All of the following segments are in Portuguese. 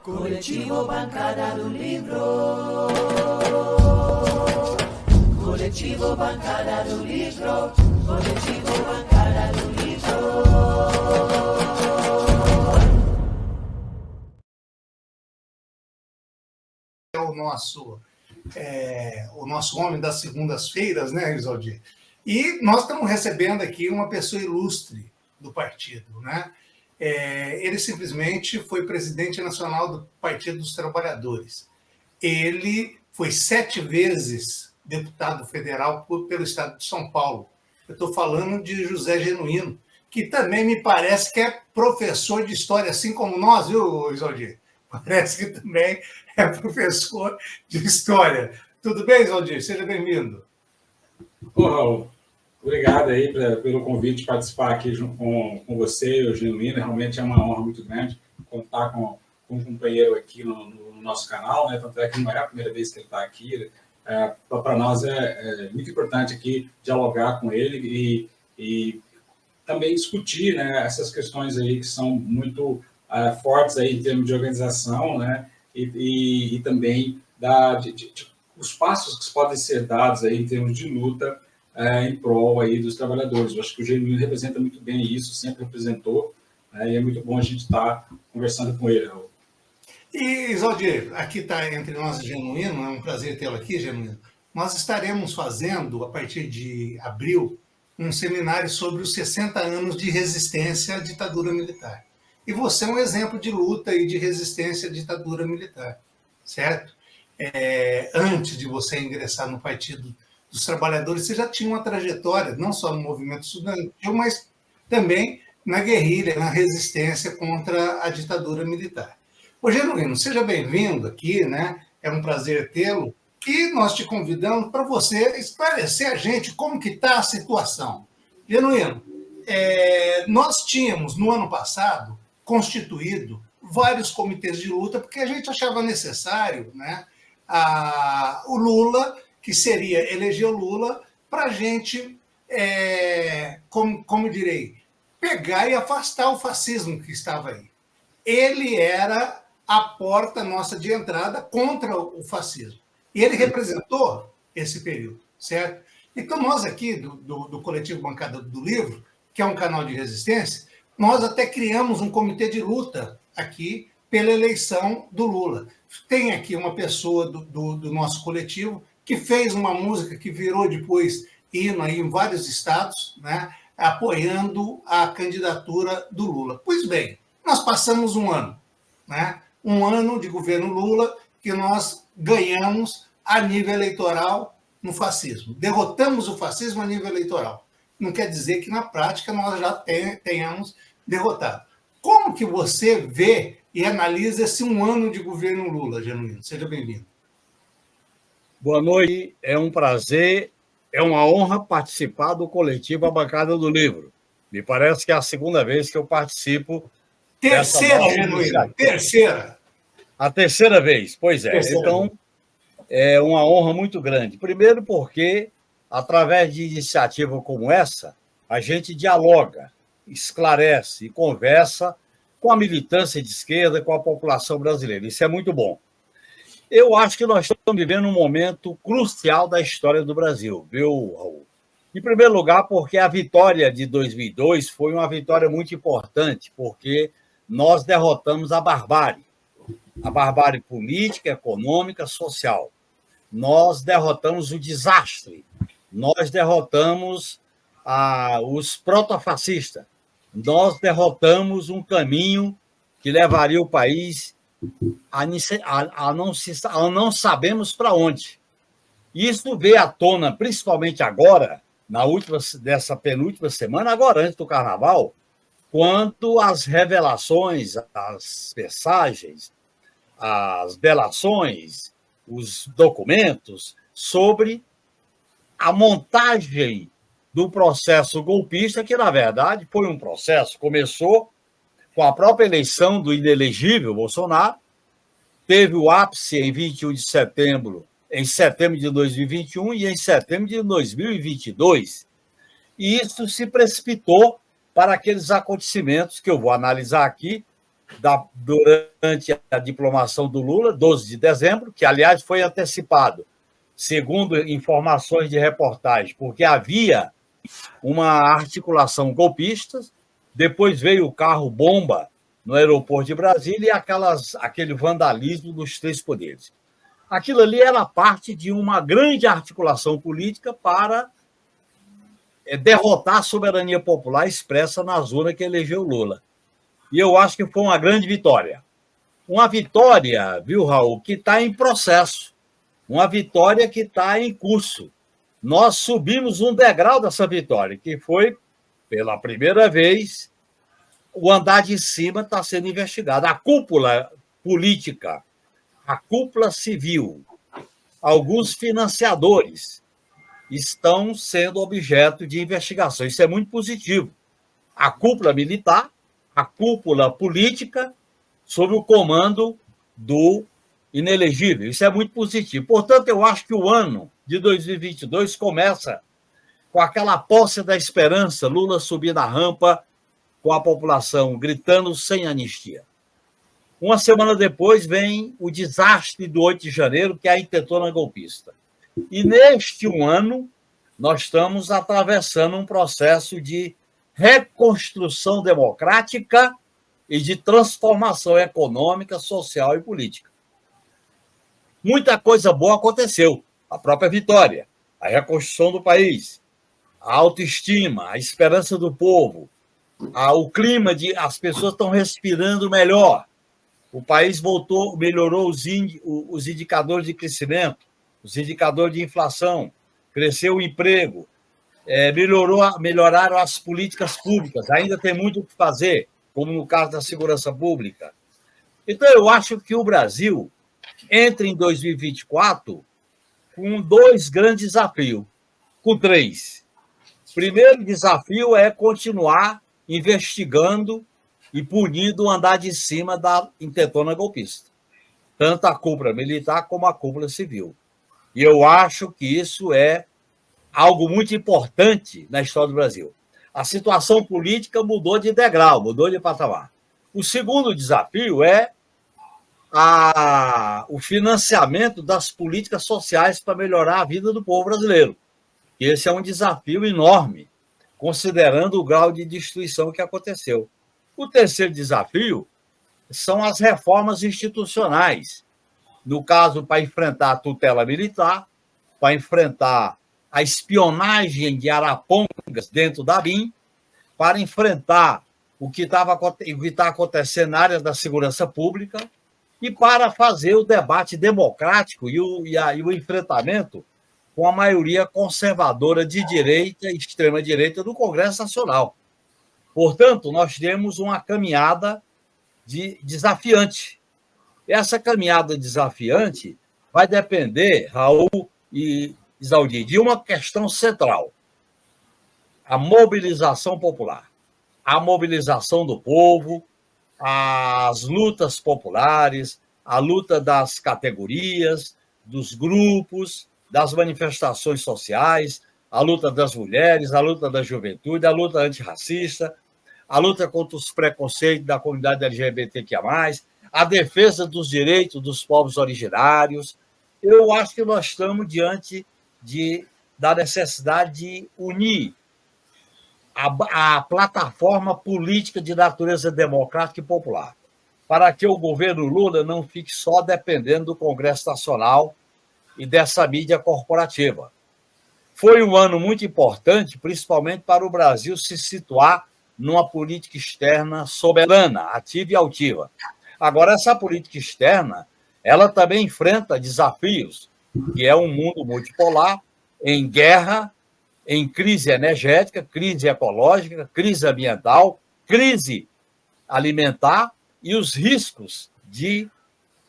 Coletivo Bancada do Livro. Coletivo Bancada do Livro. Coletivo Bancada do Livro. É o nosso homem das segundas-feiras, né, Isoldir? E nós estamos recebendo aqui uma pessoa ilustre do partido, né? Ele simplesmente foi presidente nacional do Partido dos Trabalhadores. Ele foi 7 vezes deputado federal pelo estado de São Paulo. Eu estou falando de José Genuíno, que também me parece que é professor de história, assim como nós, viu, Isoldir? Parece que também é professor de história. Tudo bem, Isoldir? Seja bem-vindo. Ô, Raul, obrigado aí pelo convite de participar aqui com você, o Genuíno. Realmente é uma honra muito grande contar com um companheiro aqui no nosso canal, né? Tanto é que não é a primeira vez que ele está aqui. Para nós é muito importante aqui dialogar com ele e também discutir, né, essas questões aí que são muito fortes aí em termos de organização, né? E também os passos que podem ser dados aí em termos de luta em prol aí dos trabalhadores. Eu acho que o Genuíno representa muito bem isso, sempre representou, e é muito bom a gente estar conversando com ele, Raul. E, Isoldir, aqui está entre nós o Genuíno, é um prazer tê-lo aqui, Genuíno. Nós estaremos fazendo, a partir de abril, um seminário sobre os 60 anos de resistência à ditadura militar. E você é um exemplo de luta e de resistência à ditadura militar, certo? Antes de você ingressar no Partido dos Trabalhadores, você já tinha uma trajetória, não só no movimento estudantil, mas também na guerrilha, na resistência contra a ditadura militar. Ô, Genuíno, seja bem-vindo aqui, né? É um prazer tê-lo. E nós te convidamos para você esclarecer a gente como que está a situação. Genuíno, nós tínhamos, no ano passado, constituído vários comitês de luta, porque a gente achava necessário, né, o Lula, que seria eleger o Lula, para a gente, como direi, pegar e afastar o fascismo que estava aí. Ele era a porta nossa de entrada contra o fascismo. E ele representou esse período, certo? Então, nós aqui, do Coletivo Bancada do Livro, que é um canal de resistência, nós até criamos um comitê de luta aqui pela eleição do Lula. Tem aqui uma pessoa do nosso coletivo que fez uma música que virou depois hino aí em vários estados, né, apoiando a candidatura do Lula. Pois bem, nós passamos um ano, né, um ano de governo Lula que nós ganhamos a nível eleitoral no fascismo. Derrotamos o fascismo a nível eleitoral. Não quer dizer que na prática nós já tenhamos derrotado. Como que você vê e analisa esse um ano de governo Lula, Genuíno? Seja bem-vindo. Boa noite, é um prazer, é uma honra participar do coletivo A Bancada do Livro. Me parece que é a segunda vez que eu participo. Terceira, Genuíno, terceira. A terceira vez, pois é. Terceira. Então, é uma honra muito grande. Primeiro porque, através de iniciativa como essa, a gente dialoga, esclarece e conversa com a militância de esquerda, com a população brasileira. Isso é muito bom. Eu acho que nós estamos vivendo um momento crucial da história do Brasil, viu, Raul? Em primeiro lugar, porque a vitória de 2002 foi uma vitória muito importante, porque nós derrotamos a barbárie política, econômica, social. Nós derrotamos o desastre, nós derrotamos os protofascistas, nós derrotamos um caminho que levaria o país a não sabemos para onde. Isso veio à tona, principalmente agora, dessa penúltima semana, agora antes do Carnaval, quando as revelações, as mensagens, as delações, os documentos sobre a montagem do processo golpista, que, na verdade, foi um processo, começou com a própria eleição do inelegível Bolsonaro, teve o ápice em 21 de setembro, em setembro de 2021 e em setembro de 2022. E isso se precipitou para aqueles acontecimentos que eu vou analisar aqui, durante a diplomação do Lula, 12 de dezembro, que, aliás, foi antecipado, segundo informações de reportagem, porque havia uma articulação golpista, depois veio o carro-bomba no aeroporto de Brasília e aquele vandalismo dos três poderes. Aquilo ali era parte de uma grande articulação política para derrotar a soberania popular expressa na zona que elegeu Lula. E eu acho que foi uma grande vitória. Uma vitória, viu, Raul, que está em processo. Uma vitória que está em curso. Nós subimos um degrau dessa vitória, que foi, pela primeira vez, o andar de cima está sendo investigado. A cúpula política, a cúpula civil, alguns financiadores estão sendo objeto de investigação. Isso é muito positivo. A cúpula militar, a cúpula política, sob o comando do inelegível. Isso é muito positivo. Portanto, eu acho que o ano de 2022 começa com aquela posse da esperança, Lula subindo a rampa com a população gritando sem anistia. Uma semana depois vem o desastre do 8 de janeiro, que é a intentona golpista. E neste ano, nós estamos atravessando um processo de reconstrução democrática e de transformação econômica, social e política. Muita coisa boa aconteceu. A própria vitória, a reconstrução do país, a autoestima, a esperança do povo, o clima de as pessoas estão respirando melhor. O país melhorou os indicadores de crescimento, os indicadores de inflação, cresceu o emprego, melhoraram as políticas públicas. Ainda tem muito o que fazer, como no caso da segurança pública. Então, eu acho que o Brasil entra em 2024 com dois grandes desafios, com três. O primeiro desafio é continuar investigando e punindo o andar de cima da intentona golpista, tanto a cúpula militar como a cúpula civil. E eu acho que isso é algo muito importante na história do Brasil. A situação política mudou de degrau, mudou de patamar. O segundo desafio é o financiamento das políticas sociais para melhorar a vida do povo brasileiro. Esse é um desafio enorme, considerando o grau de destruição que aconteceu. O terceiro desafio são as reformas institucionais. No caso, para enfrentar a tutela militar, para enfrentar a espionagem de arapongas dentro da BIM, para enfrentar o que está acontecendo na área da segurança pública e para fazer o debate democrático e o enfrentamento com a maioria conservadora de direita e extrema-direita do Congresso Nacional. Portanto, nós temos uma caminhada desafiante. Essa caminhada desafiante vai depender, Raul e Isaldi, de uma questão central: a mobilização popular, a mobilização do povo, as lutas populares, a luta das categorias, dos grupos, das manifestações sociais, a luta das mulheres, a luta da juventude, a luta antirracista, a luta contra os preconceitos da comunidade LGBTQIA+, a defesa dos direitos dos povos originários. Eu acho que nós estamos diante da necessidade de unir a plataforma política de natureza democrática e popular, para que o governo Lula não fique só dependendo do Congresso Nacional e dessa mídia corporativa. Foi um ano muito importante, principalmente para o Brasil se situar numa política externa soberana, ativa e altiva. Agora, essa política externa, ela também enfrenta desafios, que é um mundo multipolar, em guerra, em crise energética, crise ecológica, crise ambiental, crise alimentar e os riscos de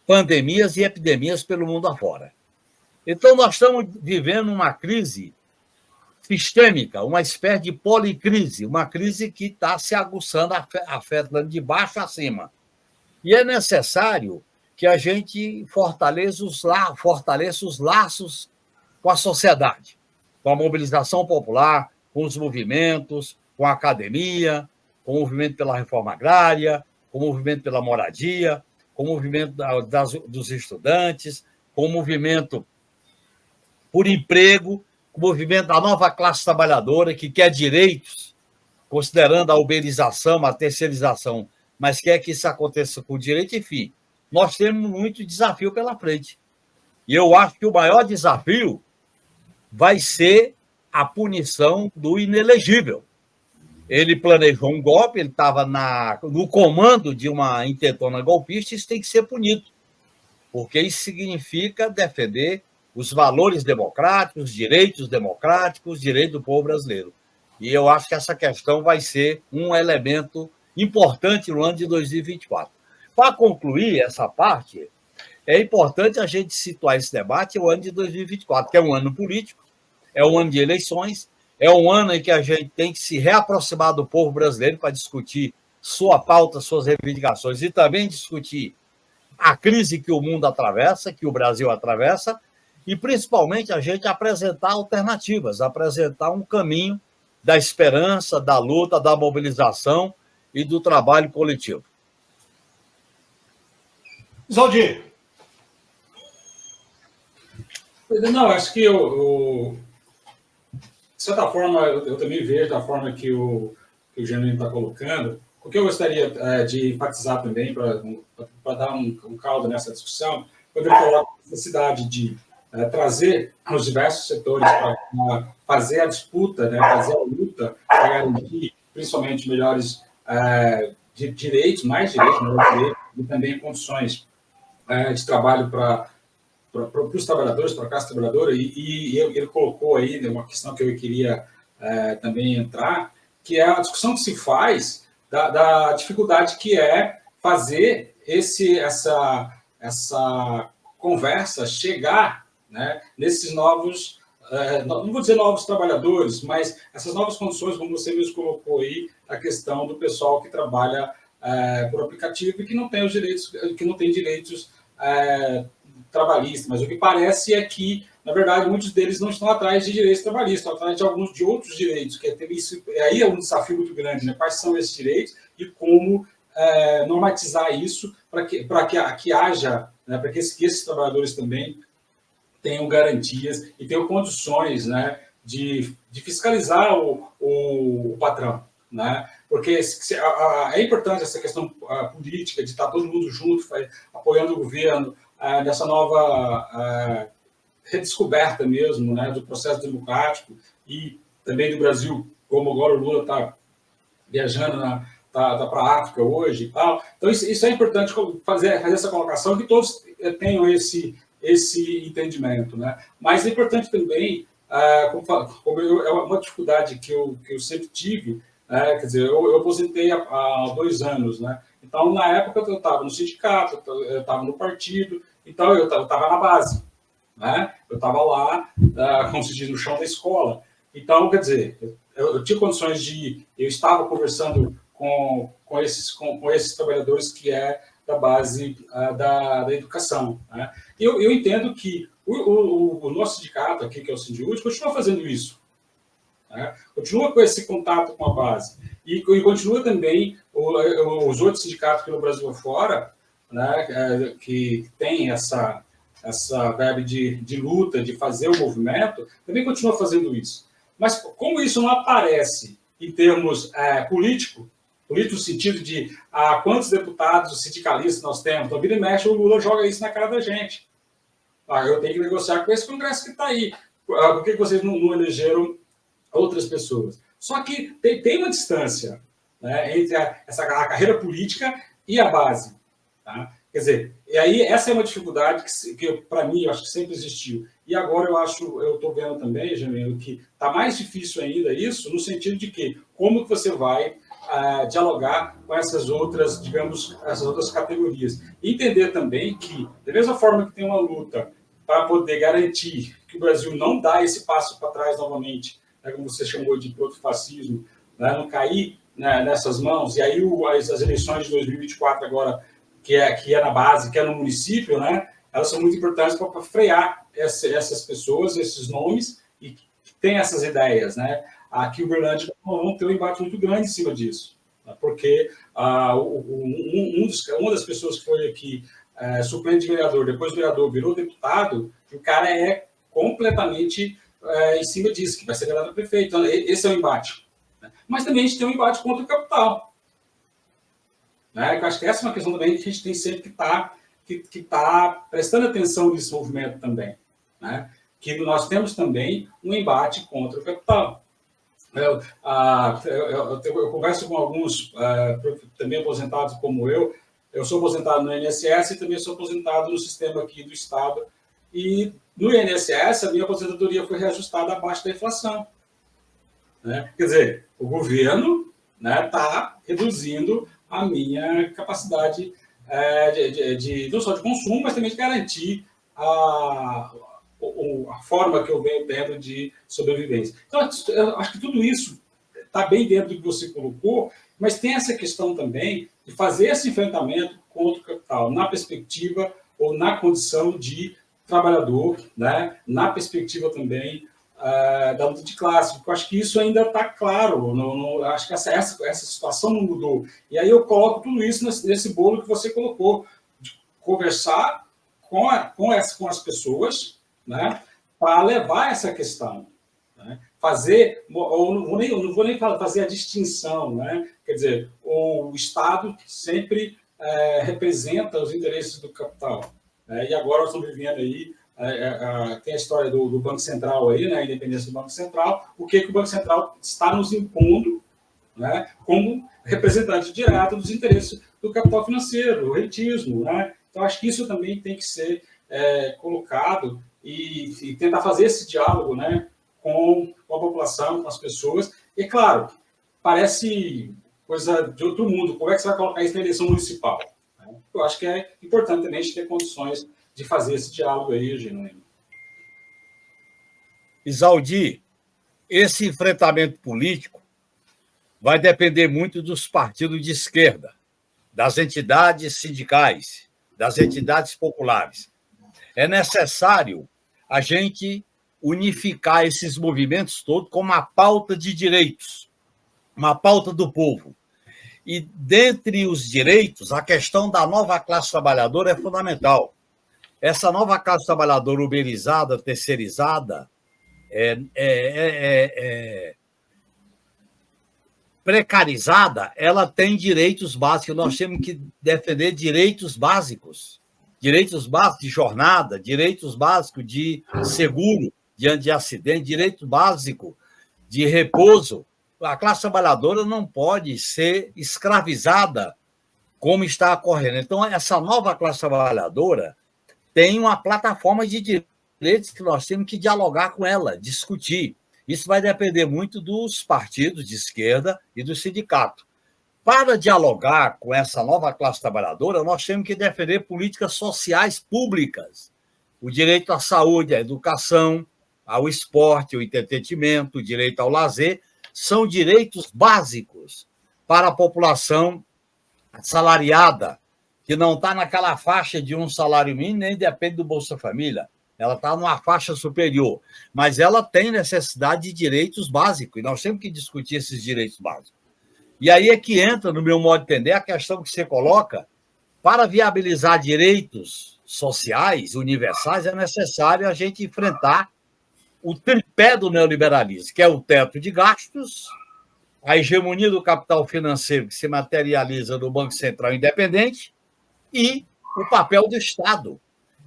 pandemias e epidemias pelo mundo afora. Então, nós estamos vivendo uma crise sistêmica, uma espécie de policrise, uma crise que está se aguçando, afetando de baixo a cima. E é necessário que a gente fortaleça os laços com a sociedade, com a mobilização popular, com os movimentos, com a academia, com o movimento pela reforma agrária, com o movimento pela moradia, com o movimento dos estudantes, com o movimento por emprego, com o movimento da nova classe trabalhadora que quer direitos, considerando a uberização, a terceirização, mas quer que isso aconteça com direito, enfim. Nós temos muito desafio pela frente. E eu acho que o maior desafio vai ser a punição do inelegível. Ele planejou um golpe, ele estava no comando de uma intentona golpista, isso tem que ser punido, porque isso significa defender os valores democráticos, direitos do povo brasileiro. E eu acho que essa questão vai ser um elemento importante no ano de 2024. Para concluir essa parte, é importante a gente situar esse debate no ano de 2024, que é um ano político, é um ano de eleições, é um ano em que a gente tem que se reaproximar do povo brasileiro para discutir sua pauta, suas reivindicações e também discutir a crise que o mundo atravessa, que o Brasil atravessa, e principalmente a gente apresentar alternativas, apresentar um caminho da esperança, da luta, da mobilização e do trabalho coletivo. Zaldir. Não, acho que de certa forma, eu também vejo da forma que o Genuíno está colocando. O que eu gostaria de enfatizar também, para dar um caldo nessa discussão, quando ele coloca a necessidade de trazer os diversos setores para fazer a disputa, né, fazer a luta, para garantir, principalmente, melhores direitos, mais direitos, e também condições de trabalho para os trabalhadores, para a classe trabalhadora, e ele colocou aí uma questão que eu queria também entrar, que é a discussão que se faz da dificuldade que é fazer essa conversa chegar, né, nesses novos, não vou dizer novos trabalhadores, mas essas novas condições, como você mesmo colocou aí, a questão do pessoal que trabalha por aplicativo e que não tem os direitos, que não tem direitos trabalhistas, mas o que parece é que, na verdade, muitos deles não estão atrás de direitos trabalhistas, estão atrás de alguns de outros direitos, que aí é um desafio muito grande, né? Quais são esses direitos e como normatizar isso para que haja, né, para que esses trabalhadores também tenham garantias e tenham condições, né, de fiscalizar o patrão, né? Porque é importante essa questão política de estar todo mundo junto, apoiando o governo, nessa nova redescoberta mesmo, né, do processo democrático e também do Brasil, como agora o Lula está viajando, tá para a África hoje e tal. Então, isso é importante fazer essa colocação, que todos tenham esse entendimento, né? Mas é importante também, é uma dificuldade que eu sempre tive, quer dizer, eu aposentei há 2 anos, né? Então, na época, eu estava no sindicato, eu estava no partido, então eu estava na base, né? Eu estava lá, como se diz, no chão da escola. Então, quer dizer, eu tinha condições eu estava conversando com esses trabalhadores que é da base da educação, né? E eu entendo que o nosso sindicato aqui, que é o Sindiúte, continua fazendo isso, né? Continua com esse contato com a base. E continua também os outros sindicatos pelo Brasil afora, né, que tem essa verve de luta, de fazer o movimento, também continua fazendo isso. Mas como isso não aparece em termos político no sentido de quantos deputados sindicalistas nós temos, então vira e mexe, o Lula joga isso na cara da gente. Eu tenho que negociar com esse Congresso que está aí. Por que vocês não elegeram outras pessoas? Só que tem uma distância, né, entre a carreira política e a base. Tá? Quer dizer, e aí essa é uma dificuldade que para mim, eu acho que sempre existiu. E agora eu estou vendo também, Jamil, que está mais difícil ainda isso, no sentido de que como que você vai dialogar com essas outras, digamos, essas outras categorias. E entender também que, da mesma forma que tem uma luta para poder garantir que o Brasil não dá esse passo para trás novamente, né, como você chamou de protofascismo, né, não cair, né, nessas mãos, e aí as eleições de 2024 agora, que é na base, que é no município, né, elas são muito importantes para frear essas pessoas, esses nomes, e que têm essas ideias, né? Aqui o Uberlândia vão ter um embate muito grande em cima disso, porque uma das pessoas que foi aqui suplente de vereador, depois o vereador virou deputado, o cara é completamente em cima disso, que vai ser vereador prefeito. Então, esse é o embate. Mas também a gente tem um embate contra o capital. Né? Eu acho que essa é uma questão também que a gente tem sempre que tá prestando atenção nesse movimento também. Né? Que nós temos também um embate contra o capital. Eu converso com alguns também aposentados como eu sou aposentado no INSS e também sou aposentado no sistema aqui do Estado, e no INSS a minha aposentadoria foi reajustada abaixo da inflação. Né? Quer dizer, o governo está reduzindo a minha capacidade não só de consumo, mas também de garantir a forma que eu venho tendo de sobrevivência. Então, eu acho que tudo isso está bem dentro do que você colocou, mas tem essa questão também de fazer esse enfrentamento contra o capital, na perspectiva ou na condição de trabalhador, né? Na perspectiva também da luta de classe, porque eu acho que isso ainda está claro, acho que essa situação não mudou. E aí eu coloco tudo isso nesse bolo que você colocou, de conversar com as pessoas, né, para levar essa questão. Né, fazer, ou não vou nem fazer a distinção, né, quer dizer, o Estado sempre representa os interesses do capital. Né, e agora nós estamos vivendo aí, tem a história do Banco Central aí, né, a independência do Banco Central, o que o Banco Central está nos impondo, né, como representante direto dos interesses do capital financeiro, o rentismo. Né? Então, acho que isso também tem que ser colocado e tentar fazer esse diálogo, né, com a população, com as pessoas. E, claro, parece coisa de outro mundo. Como é que você vai colocar isso na eleição municipal? Eu acho que é importante também a gente ter condições de fazer esse diálogo aí, Genuíno. Isaldi, esse enfrentamento político vai depender muito dos partidos de esquerda, das entidades sindicais, das entidades populares. É necessário a gente unificar esses movimentos todos com uma pauta de direitos, uma pauta do povo. E, dentre os direitos, a questão da nova classe trabalhadora é fundamental. Essa nova classe trabalhadora uberizada, terceirizada, precarizada, ela tem direitos básicos. Nós temos que defender direitos básicos de jornada, direitos básicos de seguro diante de acidente, direito básico de repouso. A classe trabalhadora não pode ser escravizada como está ocorrendo. Então, essa nova classe trabalhadora tem uma plataforma de direitos que nós temos que dialogar com ela, discutir. Isso vai depender muito dos partidos de esquerda e do sindicato. Para dialogar com essa nova classe trabalhadora, nós temos que defender políticas sociais públicas. O direito à saúde, à educação, ao esporte, ao entretenimento, o direito ao lazer, são direitos básicos para a população assalariada, que não está naquela faixa de um salário mínimo, nem depende do Bolsa Família. Ela está numa faixa superior, mas ela tem necessidade de direitos básicos, e nós temos que discutir esses direitos básicos. E aí é que entra, no meu modo de entender, a questão que você coloca: para viabilizar direitos sociais, universais, é necessário a gente enfrentar o tripé do neoliberalismo, que é o teto de gastos, a hegemonia do capital financeiro que se materializa no Banco Central Independente e o papel do Estado.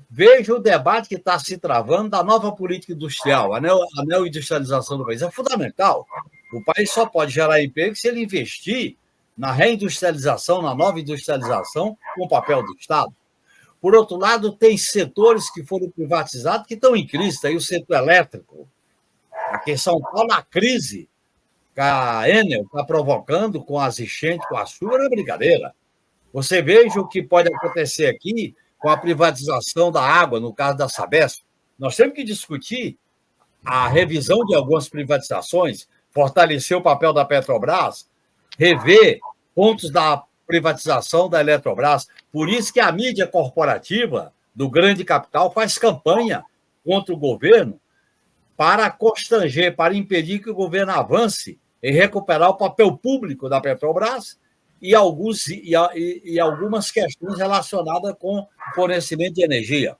Veja o debate que está se travando da nova política industrial, a neoindustrialização do país. É fundamental. O país só pode gerar emprego se ele investir na reindustrialização, na nova industrialização, com o papel do Estado. Por outro lado, tem setores que foram privatizados que estão em crise. Aí o setor elétrico. Aqui em São Paulo, a crise que a Enel está provocando com as enchentes, com a chuva, não é brincadeira. Você veja o que pode acontecer aqui com a privatização da água, no caso da Sabesp. Nós temos que discutir a revisão de algumas privatizações, fortalecer o papel da Petrobras, rever pontos da privatização da Eletrobras. Por isso que a mídia corporativa do grande capital faz campanha contra o governo para constranger, para impedir que o governo avance em recuperar o papel público da Petrobras e algumas questões relacionadas com fornecimento de energia.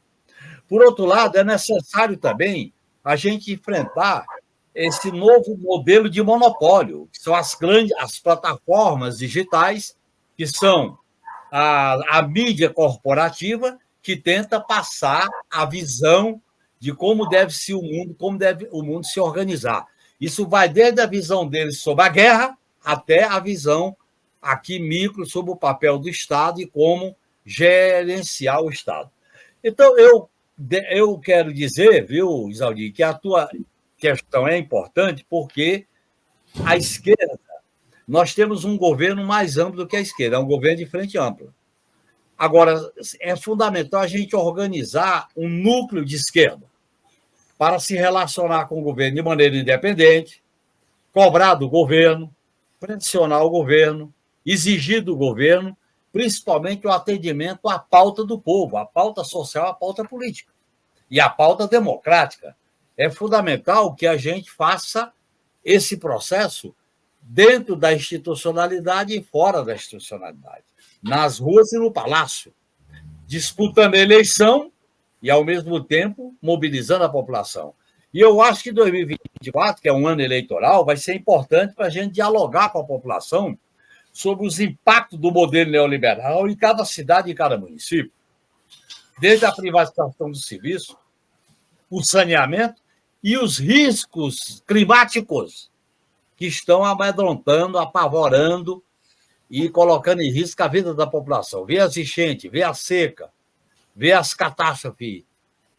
Por outro lado, é necessário também a gente enfrentar esse novo modelo de monopólio, que são as plataformas digitais, que são a mídia corporativa, que tenta passar a visão de como deve ser o mundo, como deve o mundo se organizar. Isso vai desde a visão deles sobre a guerra até a visão aqui micro sobre o papel do Estado e como gerenciar o Estado. Então, eu quero dizer, viu, Isaldi, que a tua questão é importante porque a esquerda, nós temos um governo mais amplo do que a esquerda, é um governo de frente ampla. Agora, é fundamental a gente organizar um núcleo de esquerda para se relacionar com o governo de maneira independente, cobrar do governo, pressionar o governo, exigir do governo, principalmente o atendimento à pauta do povo, à pauta social, à pauta política e à pauta democrática. É fundamental que a gente faça esse processo dentro da institucionalidade e fora da institucionalidade, nas ruas e no palácio, disputando a eleição e, ao mesmo tempo, mobilizando a população. E eu acho que 2024, que é um ano eleitoral, vai ser importante para a gente dialogar com a população sobre os impactos do modelo neoliberal em cada cidade e cada município, desde a privatização do serviço, o saneamento e os riscos climáticos que estão amedrontando, apavorando e colocando em risco a vida da população. Vê as enchentes, vê a seca, vê as catástrofes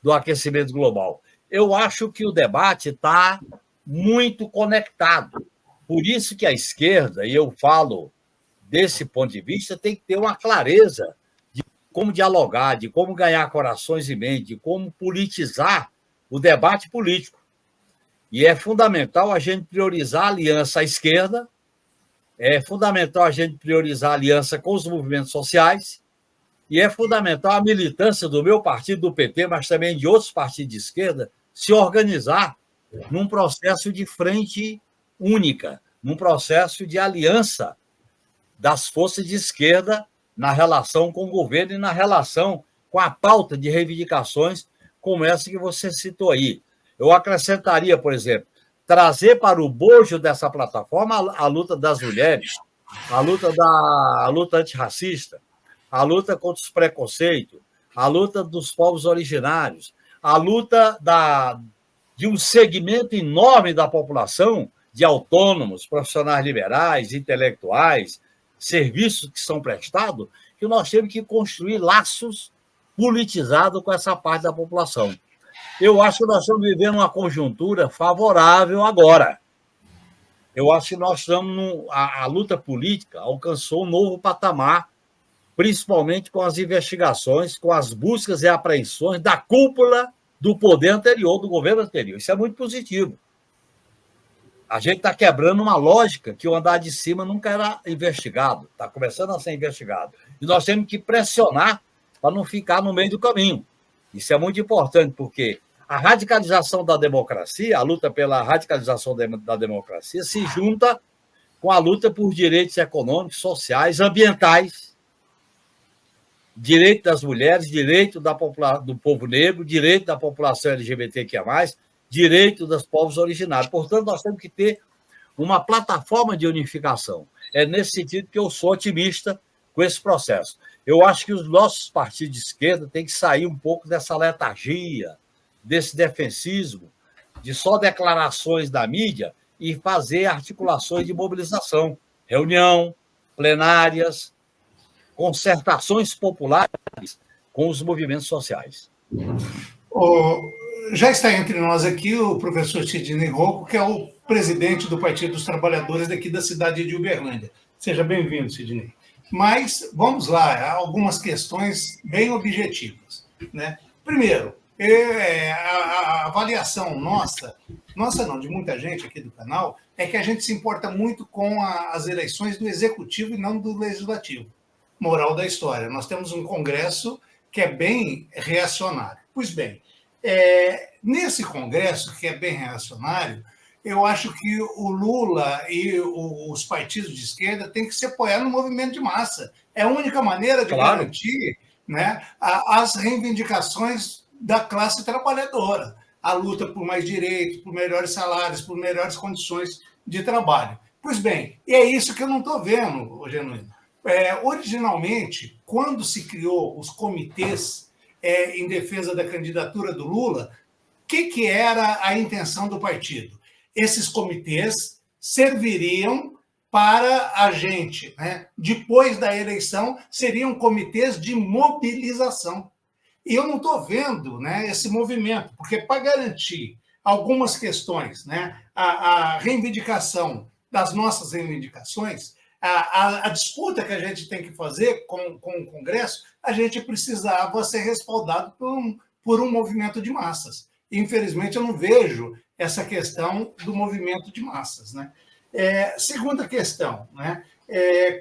do aquecimento global. Eu acho que o debate está muito conectado. Por isso que a esquerda, e eu falo desse ponto de vista, tem que ter uma clareza de como dialogar, de como ganhar corações e mentes, de como politizar o debate político. E é fundamental a gente priorizar a aliança à esquerda, é fundamental a gente priorizar a aliança com os movimentos sociais, e é fundamental a militância do meu partido, do PT, mas também de outros partidos de esquerda, se organizar num processo de frente única, num processo de aliança das forças de esquerda na relação com o governo e na relação com a pauta de reivindicações como essa que você citou aí. Eu acrescentaria, por exemplo, trazer para o bojo dessa plataforma a luta das mulheres, a luta antirracista, a luta contra os preconceitos, a luta dos povos originários, a luta de um segmento enorme da população, de autônomos, profissionais liberais, intelectuais, serviços que são prestados, que nós temos que construir laços politizados com essa parte da população. Eu acho que nós estamos vivendo uma conjuntura favorável agora. Eu acho que nós estamos a luta política alcançou um novo patamar, principalmente com as investigações, com as buscas e apreensões da cúpula do poder anterior, do governo anterior. Isso é muito positivo. A gente está quebrando uma lógica que o andar de cima nunca era investigado, está começando a ser investigado. E nós temos que pressionar para não ficar no meio do caminho. Isso é muito importante, porque a radicalização da democracia, a luta pela radicalização da democracia, se junta com a luta por direitos econômicos, sociais, ambientais, direito das mulheres, direito do povo negro, direito da população LGBTQIA+, direito dos povos originários. Portanto, nós temos que ter uma plataforma de unificação. É nesse sentido que eu sou otimista com esse processo. Eu acho que os nossos partidos de esquerda têm que sair um pouco dessa letargia, desse defensismo, de só declarações da mídia e fazer articulações de mobilização, reunião, plenárias, concertações populares com os movimentos sociais. Já está entre nós aqui o professor Sidney Rocco, que é o presidente do Partido dos Trabalhadores daqui da cidade de Uberlândia. Seja bem-vindo, Sidney. Mas vamos lá, há algumas questões bem objetivas, né? Primeiro, a avaliação nossa não, de muita gente aqui do canal, é que a gente se importa muito com as eleições do Executivo e não do Legislativo. Moral da história, nós temos um Congresso que é bem reacionário. Pois bem, nesse Congresso, que é bem reacionário, eu acho que o Lula e os partidos de esquerda têm que se apoiar no movimento de massa. É a única maneira de garantir, né, as reivindicações da classe trabalhadora, a luta por mais direitos, por melhores salários, por melhores condições de trabalho. Pois bem, e é isso que eu não estou vendo, Genuíno. Originalmente, quando se criou os comitês em defesa da candidatura do Lula, o que era a intenção do partido? Esses comitês serviriam para a gente, né? Depois da eleição, seriam comitês de mobilização. E eu não estou vendo, né, esse movimento, porque para garantir algumas questões, né, a reivindicação das nossas reivindicações, a disputa que a gente tem que fazer com o Congresso, a gente precisava ser respaldado por um movimento de massas. Infelizmente, eu não vejo essa questão do movimento de massas, né? Segunda questão, né?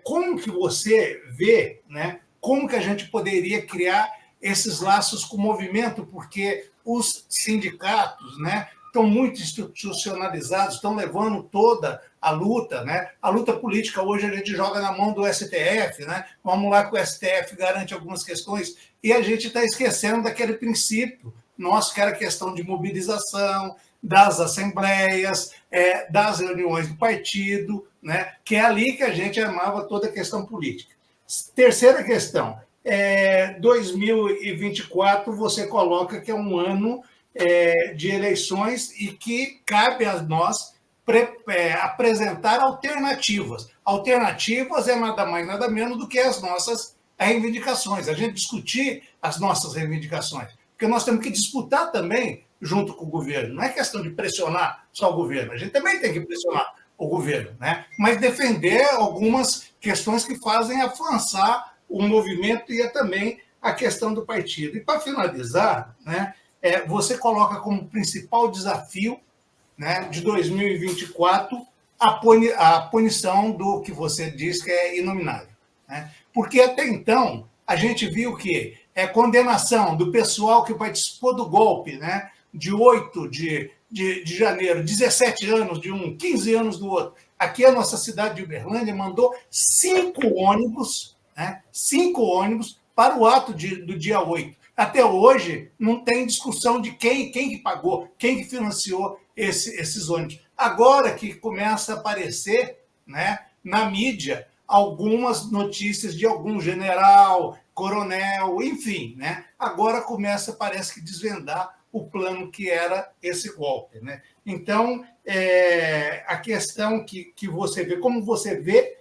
Como que você vê, né, como que a gente poderia criar esses laços com o movimento, porque os sindicatos, né, estão muito institucionalizados, estão levando toda a luta, né? A luta política hoje a gente joga na mão do STF, né? Vamos lá que o STF garante algumas questões, e a gente está esquecendo daquele princípio nosso, que era a questão de mobilização, das assembleias, das reuniões do partido, né? Que é ali que a gente armava toda a questão política. Terceira questão, 2024 você coloca que é um ano de eleições e que cabe a nós apresentar alternativas. Alternativas é nada mais, nada menos do que as nossas reivindicações, a gente discutir as nossas reivindicações, porque nós temos que disputar também junto com o governo. Não é questão de pressionar só o governo, a gente também tem que pressionar o governo, né? Mas defender algumas questões que fazem avançar o movimento e também a questão do partido. E para finalizar, né, você coloca como principal desafio, né, de 2024 a punição do que você diz que é inominável, né? Porque até então a gente viu que condenação do pessoal que participou do golpe, né, de 8 de janeiro, 17 anos de um, 15 anos do outro. Aqui a nossa cidade de Uberlândia mandou 5 ônibus, né, 5 ônibus para o ato do dia 8. Até hoje não tem discussão de quem que pagou, quem que financiou esses ônibus. Agora que começa a aparecer, né, na mídia algumas notícias de algum general, coronel, enfim, né? Agora começa, parece que, desvendar o plano que era esse golpe, né? Então, a questão que você vê, como você vê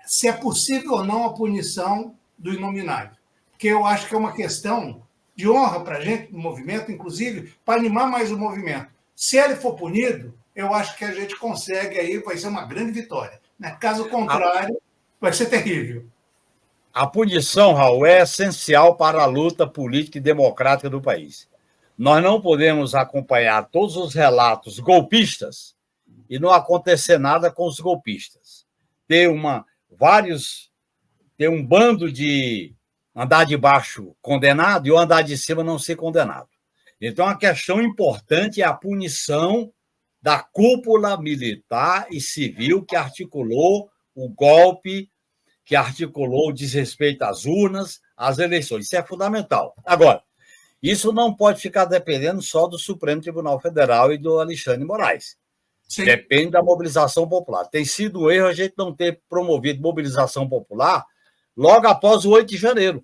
se é possível ou não a punição do inominável. Porque eu acho que é uma questão de honra para a gente, do movimento, inclusive, para animar mais o movimento. Se ele for punido, eu acho que a gente consegue aí, vai ser uma grande vitória, né? Caso contrário, vai ser terrível. A punição, Raul, é essencial para a luta política e democrática do país. Nós não podemos acompanhar todos os relatos golpistas e não acontecer nada com os golpistas. Ter um bando de andar de baixo condenado e o andar de cima não ser condenado. Então, a questão importante é a punição da cúpula militar e civil que articulou o golpe, que articulou o desrespeito às urnas, às eleições. Isso é fundamental. Agora, isso não pode ficar dependendo só do Supremo Tribunal Federal e do Alexandre de Moraes. Sim. Depende da mobilização popular. Tem sido um erro a gente não ter promovido mobilização popular logo após o 8 de janeiro.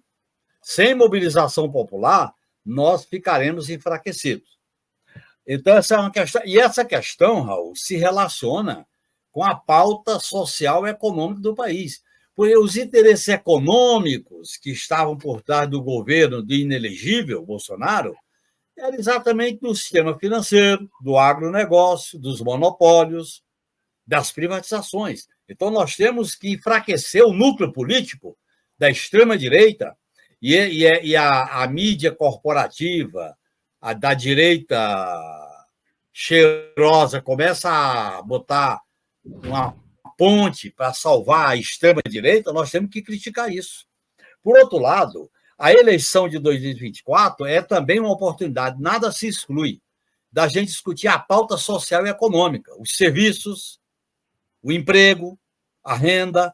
Sem mobilização popular, nós ficaremos enfraquecidos. Então, essa é uma questão. E essa questão, Raul, se relaciona com a pauta social e econômica do país. Porque os interesses econômicos que estavam por trás do governo de inelegível Bolsonaro eram exatamente do sistema financeiro, do agronegócio, dos monopólios, das privatizações. Então, nós temos que enfraquecer o núcleo político da extrema-direita e a mídia corporativa, a da direita cheirosa, começa a botar uma ponte para salvar a extrema-direita, nós temos que criticar isso. Por outro lado, a eleição de 2024 é também uma oportunidade, nada se exclui, da gente discutir a pauta social e econômica, os serviços, o emprego, a renda,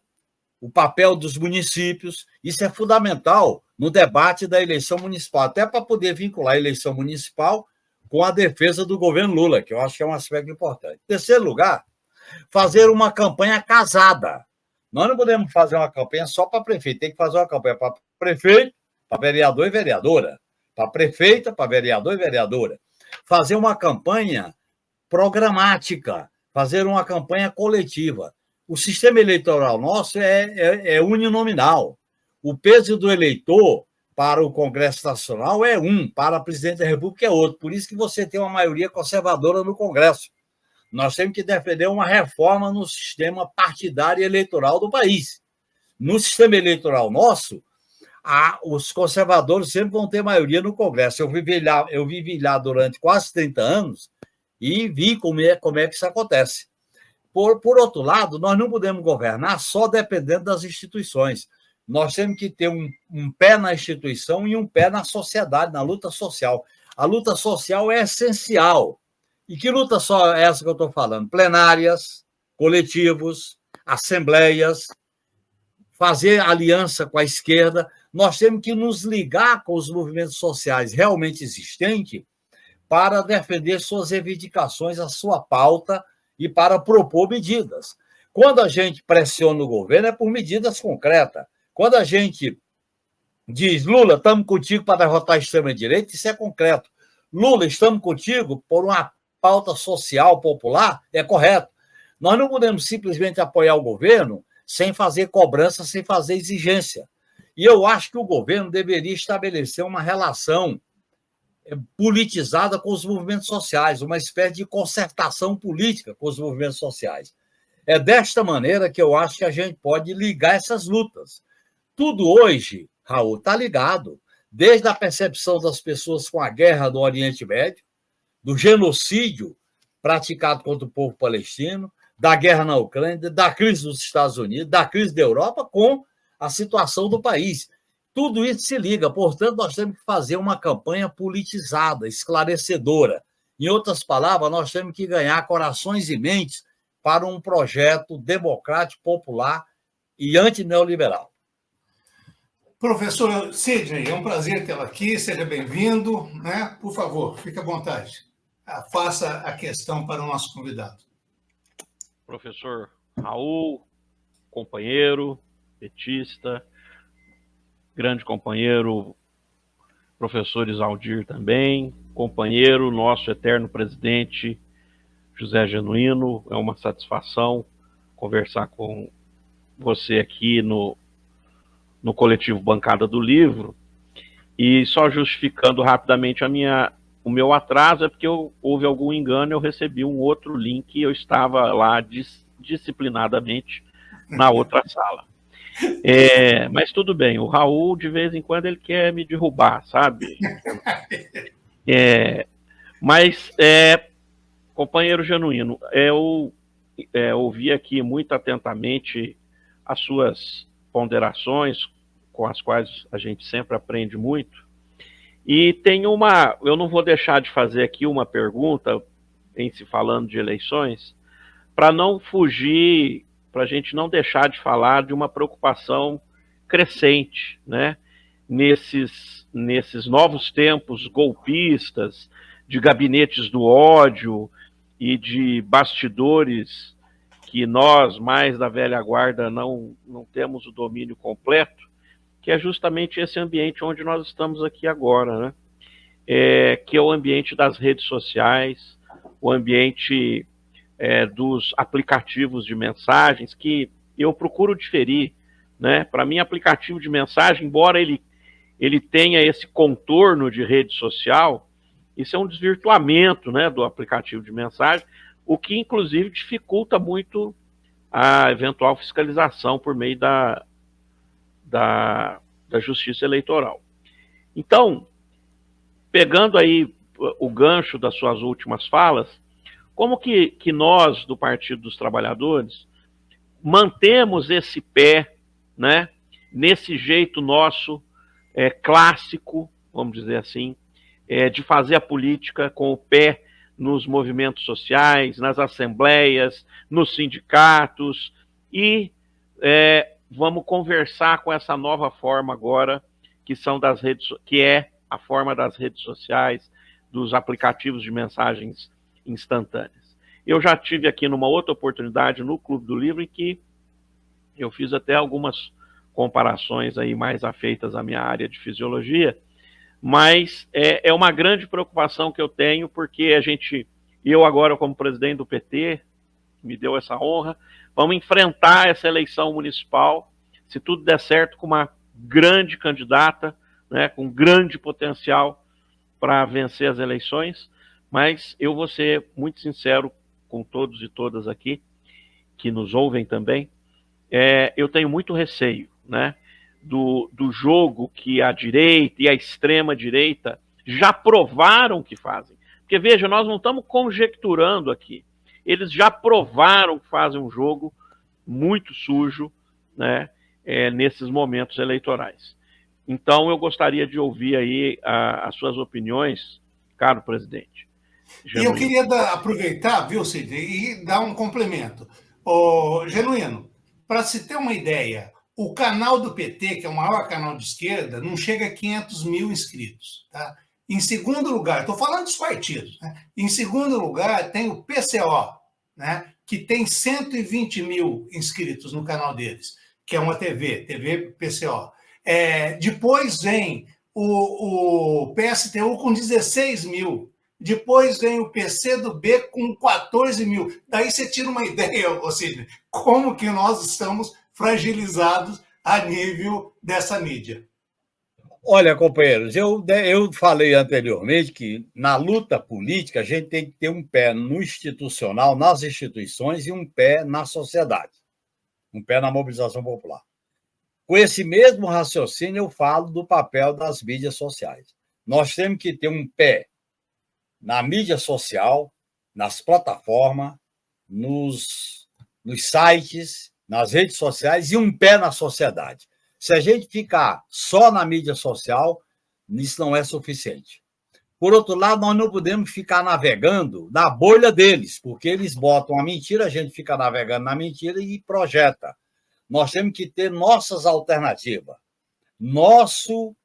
o papel dos municípios. Isso é fundamental no debate da eleição municipal, até para poder vincular a eleição municipal com a defesa do governo Lula, que eu acho que é um aspecto importante. Em terceiro lugar, fazer uma campanha casada. Nós não podemos fazer uma campanha só para prefeito, tem que fazer uma campanha para prefeito, para vereador e vereadora, para prefeita, para vereador e vereadora. Fazer uma campanha programática, fazer uma campanha coletiva. O sistema eleitoral nosso é uninominal. O peso do eleitor para o Congresso Nacional é um, para a presidente da República é outro. Por isso que você tem uma maioria conservadora no Congresso. Nós temos que defender uma reforma no sistema partidário e eleitoral do país. No sistema eleitoral nosso, os conservadores sempre vão ter maioria no Congresso. Eu vivi lá durante quase 30 anos e vi como é que isso acontece. Por outro lado, nós não podemos governar só dependendo das instituições. Nós temos que ter um pé na instituição e um pé na sociedade, na luta social. A luta social é essencial. E que luta só é essa que eu estou falando? Plenárias, coletivos, assembleias, fazer aliança com a esquerda. Nós temos que nos ligar com os movimentos sociais realmente existentes para defender suas reivindicações, a sua pauta e para propor medidas. Quando a gente pressiona o governo, é por medidas concretas. Quando a gente diz, Lula, estamos contigo para derrotar a extrema-direita, isso é concreto. Lula, estamos contigo por uma pauta social, popular, é correto. Nós não podemos simplesmente apoiar o governo sem fazer cobrança, sem fazer exigência. E eu acho que o governo deveria estabelecer uma relação politizada com os movimentos sociais, uma espécie de concertação política com os movimentos sociais. É desta maneira que eu acho que a gente pode ligar essas lutas. Tudo hoje, Raul, está ligado, desde a percepção das pessoas com a guerra do Oriente Médio, do genocídio praticado contra o povo palestino, da guerra na Ucrânia, da crise dos Estados Unidos, da crise da Europa, com a situação do país. Tudo isso se liga, portanto, nós temos que fazer uma campanha politizada, esclarecedora. Em outras palavras, nós temos que ganhar corações e mentes para um projeto democrático, popular e antineoliberal. Professor Sidney, é um prazer tê-lo aqui, seja bem-vindo, né? Por favor, fique à vontade. Faça a questão para o nosso convidado. Professor Raul, companheiro, petista, grande companheiro, professor Isaldir também, companheiro, nosso eterno presidente José Genuíno. É uma satisfação conversar com você aqui no coletivo Bancada do Livro. E só justificando rapidamente o meu atraso, é porque houve algum engano, eu recebi um outro link e eu estava lá disciplinadamente na outra sala. Mas tudo bem, o Raul, de vez em quando, ele quer me derrubar, sabe? Companheiro Genuíno, eu ouvi aqui muito atentamente as suas ponderações, com as quais a gente sempre aprende muito. E tem eu não vou deixar de fazer aqui uma pergunta, em se falando de eleições, para não fugir, para a gente não deixar de falar de uma preocupação crescente, né? Nesses novos tempos golpistas, de gabinetes do ódio e de bastidores que nós, mais da velha guarda, não temos o domínio completo, que é justamente esse ambiente onde nós estamos aqui agora, né? Que é o ambiente das redes sociais, o ambiente dos aplicativos de mensagens, que eu procuro diferir, né? Para mim, aplicativo de mensagem, embora ele tenha esse contorno de rede social, isso é um desvirtuamento, né, do aplicativo de mensagem, o que, inclusive, dificulta muito a eventual fiscalização por meio da Justiça Eleitoral. Então, pegando aí o gancho das suas últimas falas, como que nós, do Partido dos Trabalhadores, mantemos esse pé, né, nesse jeito nosso clássico, vamos dizer assim, de fazer a política com o pé nos movimentos sociais, nas assembleias, nos sindicatos, e vamos conversar com essa nova forma agora, que é a forma das redes sociais, dos aplicativos de mensagens instantâneas. Eu já tive aqui numa outra oportunidade no Clube do Livro, em que eu fiz até algumas comparações aí mais afeitas à minha área de fisiologia, mas é uma grande preocupação que eu tenho, porque eu agora como presidente do PT, me deu essa honra, vamos enfrentar essa eleição municipal, se tudo der certo, com uma grande candidata, né, com grande potencial para vencer as eleições, mas eu vou ser muito sincero com todos e todas aqui, que nos ouvem também, eu tenho muito receio, né, do jogo que a direita e a extrema-direita já provaram que fazem. Porque, veja, nós não estamos conjecturando aqui. Eles já provaram que fazem um jogo muito sujo, né, nesses momentos eleitorais. Então, eu gostaria de ouvir aí as suas opiniões, caro presidente. E eu queria aproveitar, viu, Sidney, e dar um complemento. Genuíno, para se ter uma ideia, o canal do PT, que é o maior canal de esquerda, não chega a 500 mil inscritos. Tá? Em segundo lugar, estou falando dos partidos, né? Em segundo lugar, tem o PCO, né? Que tem 120 mil inscritos no canal deles, que é uma TV PCO. Depois vem o PSTU com 16 mil. Depois vem o PCdoB com 14 mil. Daí você tira uma ideia, ou seja, como que nós estamos fragilizados a nível dessa mídia. Olha, companheiros, eu falei anteriormente que na luta política a gente tem que ter um pé no institucional, nas instituições, e um pé na sociedade, um pé na mobilização popular. Com esse mesmo raciocínio, eu falo do papel das mídias sociais. Nós temos que ter um pé na mídia social, nas plataformas, nos sites, nas redes sociais, e um pé na sociedade. Se a gente ficar só na mídia social, isso não é suficiente. Por outro lado, nós não podemos ficar navegando na bolha deles, porque eles botam a mentira, a gente fica navegando na mentira e projeta. Nós temos que ter nossas alternativas, nosso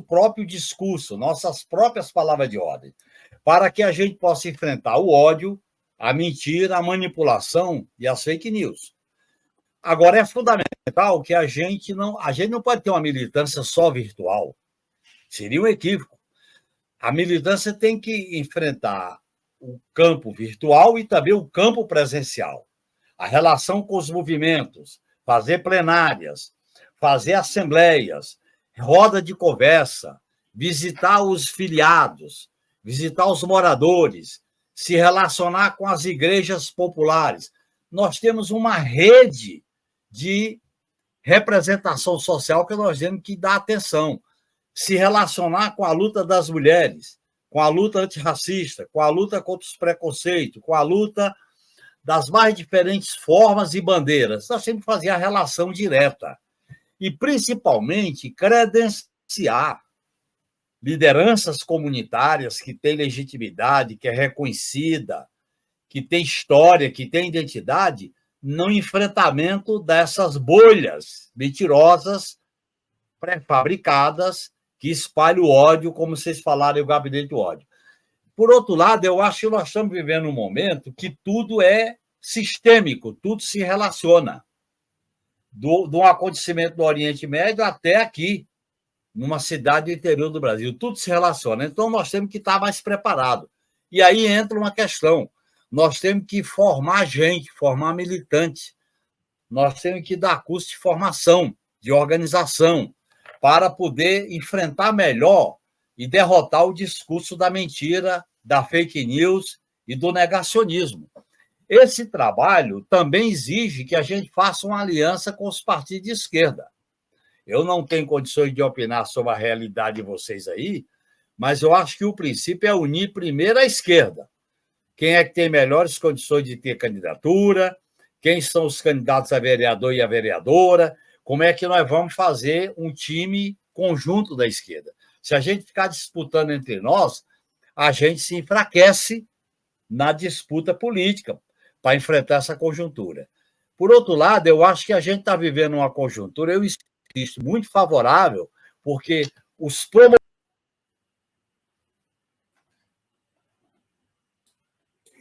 próprio discurso, nossas próprias palavras de ordem, para que a gente possa enfrentar o ódio, a mentira, a manipulação e as fake news. Agora, é fundamental que a gente não pode ter uma militância só virtual. Seria um equívoco. A militância tem que enfrentar o campo virtual e também o campo presencial. A relação com os movimentos, fazer plenárias, fazer assembleias, roda de conversa, visitar os filiados, visitar os moradores, se relacionar com as igrejas populares. Nós temos uma rede de representação social que nós temos que dar atenção, se relacionar com a luta das mulheres, com a luta antirracista, com a luta contra os preconceitos, com a luta das mais diferentes formas e bandeiras. Nós temos que fazer a relação direta e, principalmente, credenciar lideranças comunitárias que têm legitimidade, que é reconhecida, que tem história, que tem identidade, no enfrentamento dessas bolhas mentirosas, pré-fabricadas, que espalham o ódio, como vocês falaram, o gabinete do ódio. Por outro lado, eu acho que nós estamos vivendo um momento que tudo é sistêmico, tudo se relaciona. Do acontecimento do Oriente Médio até aqui, numa cidade do interior do Brasil. Tudo se relaciona. Então, nós temos que estar mais preparados. E aí entra uma questão. Nós temos que formar gente, formar militante. Nós temos que dar curso de formação, de organização, para poder enfrentar melhor e derrotar o discurso da mentira, da fake news e do negacionismo. Esse trabalho também exige que a gente faça uma aliança com os partidos de esquerda. Eu não tenho condições de opinar sobre a realidade de vocês aí, mas eu acho que o princípio é unir primeiro a esquerda. Quem é que tem melhores condições de ter candidatura, quem são os candidatos a vereador e a vereadora, como é que nós vamos fazer um time conjunto da esquerda. Se a gente ficar disputando entre nós, a gente se enfraquece na disputa política para enfrentar essa conjuntura. Por outro lado, eu acho que a gente está vivendo uma conjuntura, eu insisto, muito favorável, porque os promotores.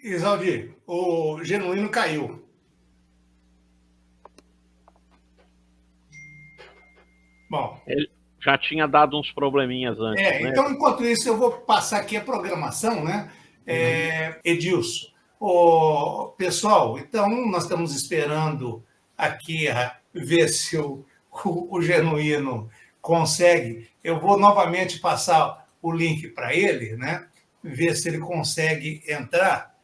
Isaldi, o Genuíno caiu. Bom. Ele já tinha dado uns probleminhas antes. Né? Então, enquanto isso, eu vou passar aqui a programação, né? Edilson. Pessoal, então, nós estamos esperando aqui ver se o Genuíno consegue. Eu vou novamente passar o link para ele, né? Ver se ele consegue entrar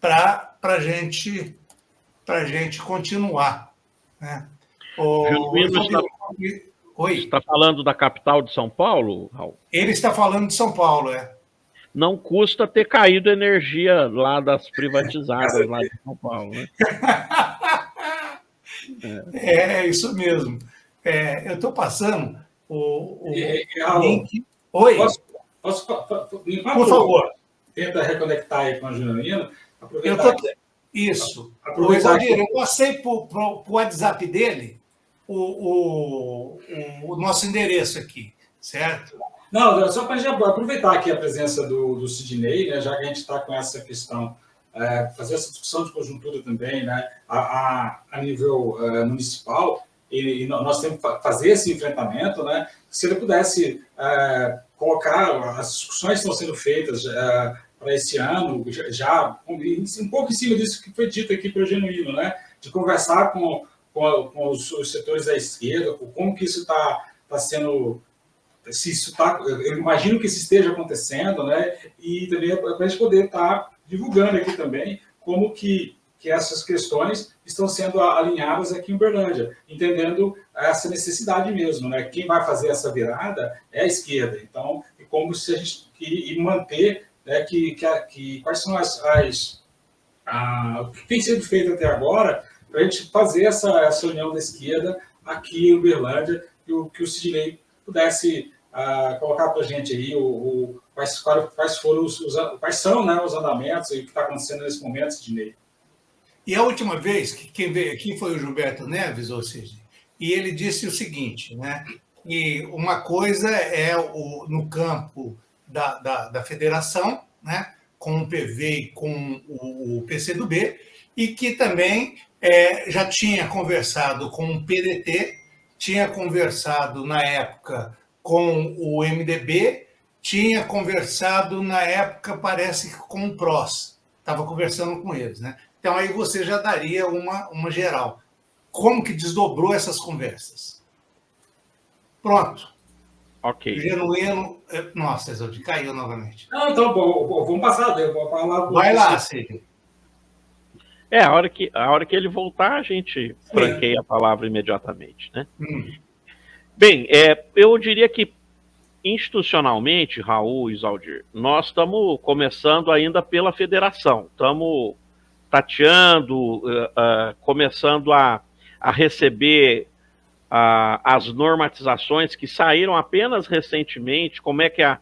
para a gente continuar. Né? Oi. Você está falando da capital de São Paulo, Raul? Ele está falando de São Paulo, Não custa ter caído energia lá das privatizadas lá de São Paulo, né? Isso mesmo. Eu estou passando o link. Oi. Posso, por favor. Tenta reconectar aí com o Genuíno. Isso. Eu passei para o WhatsApp dele o nosso endereço aqui, certo? Não, só para aproveitar aqui a presença do Sidney, né, já que a gente está com essa questão, fazer essa discussão de conjuntura também, né, a nível municipal, e nós temos que fazer esse enfrentamento, né, se ele pudesse colocar as discussões que estão sendo feitas para esse ano, já um pouco em cima disso que foi dito aqui para o Genuíno, né, de conversar com os setores da esquerda, como que isso está sendo, se isso está, eu imagino que isso esteja acontecendo, né? E também para a gente poder estar divulgando aqui também como que essas questões estão sendo alinhadas aqui em Uberlândia, entendendo essa necessidade mesmo, né? Quem vai fazer essa virada é a esquerda. Então, e como se a gente manter, né, quais são o que tem sido feito até agora para a gente fazer essa união da esquerda aqui em Uberlândia, que o Sidney pudesse colocar para a gente aí quais são, né, os andamentos e o que está acontecendo nesse momento, Sidney. E a última vez que quem veio aqui foi o Gilberto Neves, ou seja, e ele disse o seguinte, né, que uma coisa é no campo da federação, né, com o PV e com o PCdoB, e que também já tinha conversado com o PDT, tinha conversado na época com o MDB, tinha conversado na época, parece que com o PROS, estava conversando com eles, né? Então aí você já daria uma geral. Como que desdobrou essas conversas? Pronto. Ok. Genuíno. Nossa, Exaldi, caiu novamente. Não, então, vamos passar. Vou falar. Vai lá, Cid. A hora que ele voltar, a gente franqueia a palavra imediatamente, né? Bem, eu diria que institucionalmente, Raul e Zaldir, nós estamos começando ainda pela federação, estamos tateando, começando a receber as normatizações que saíram apenas recentemente, como é que a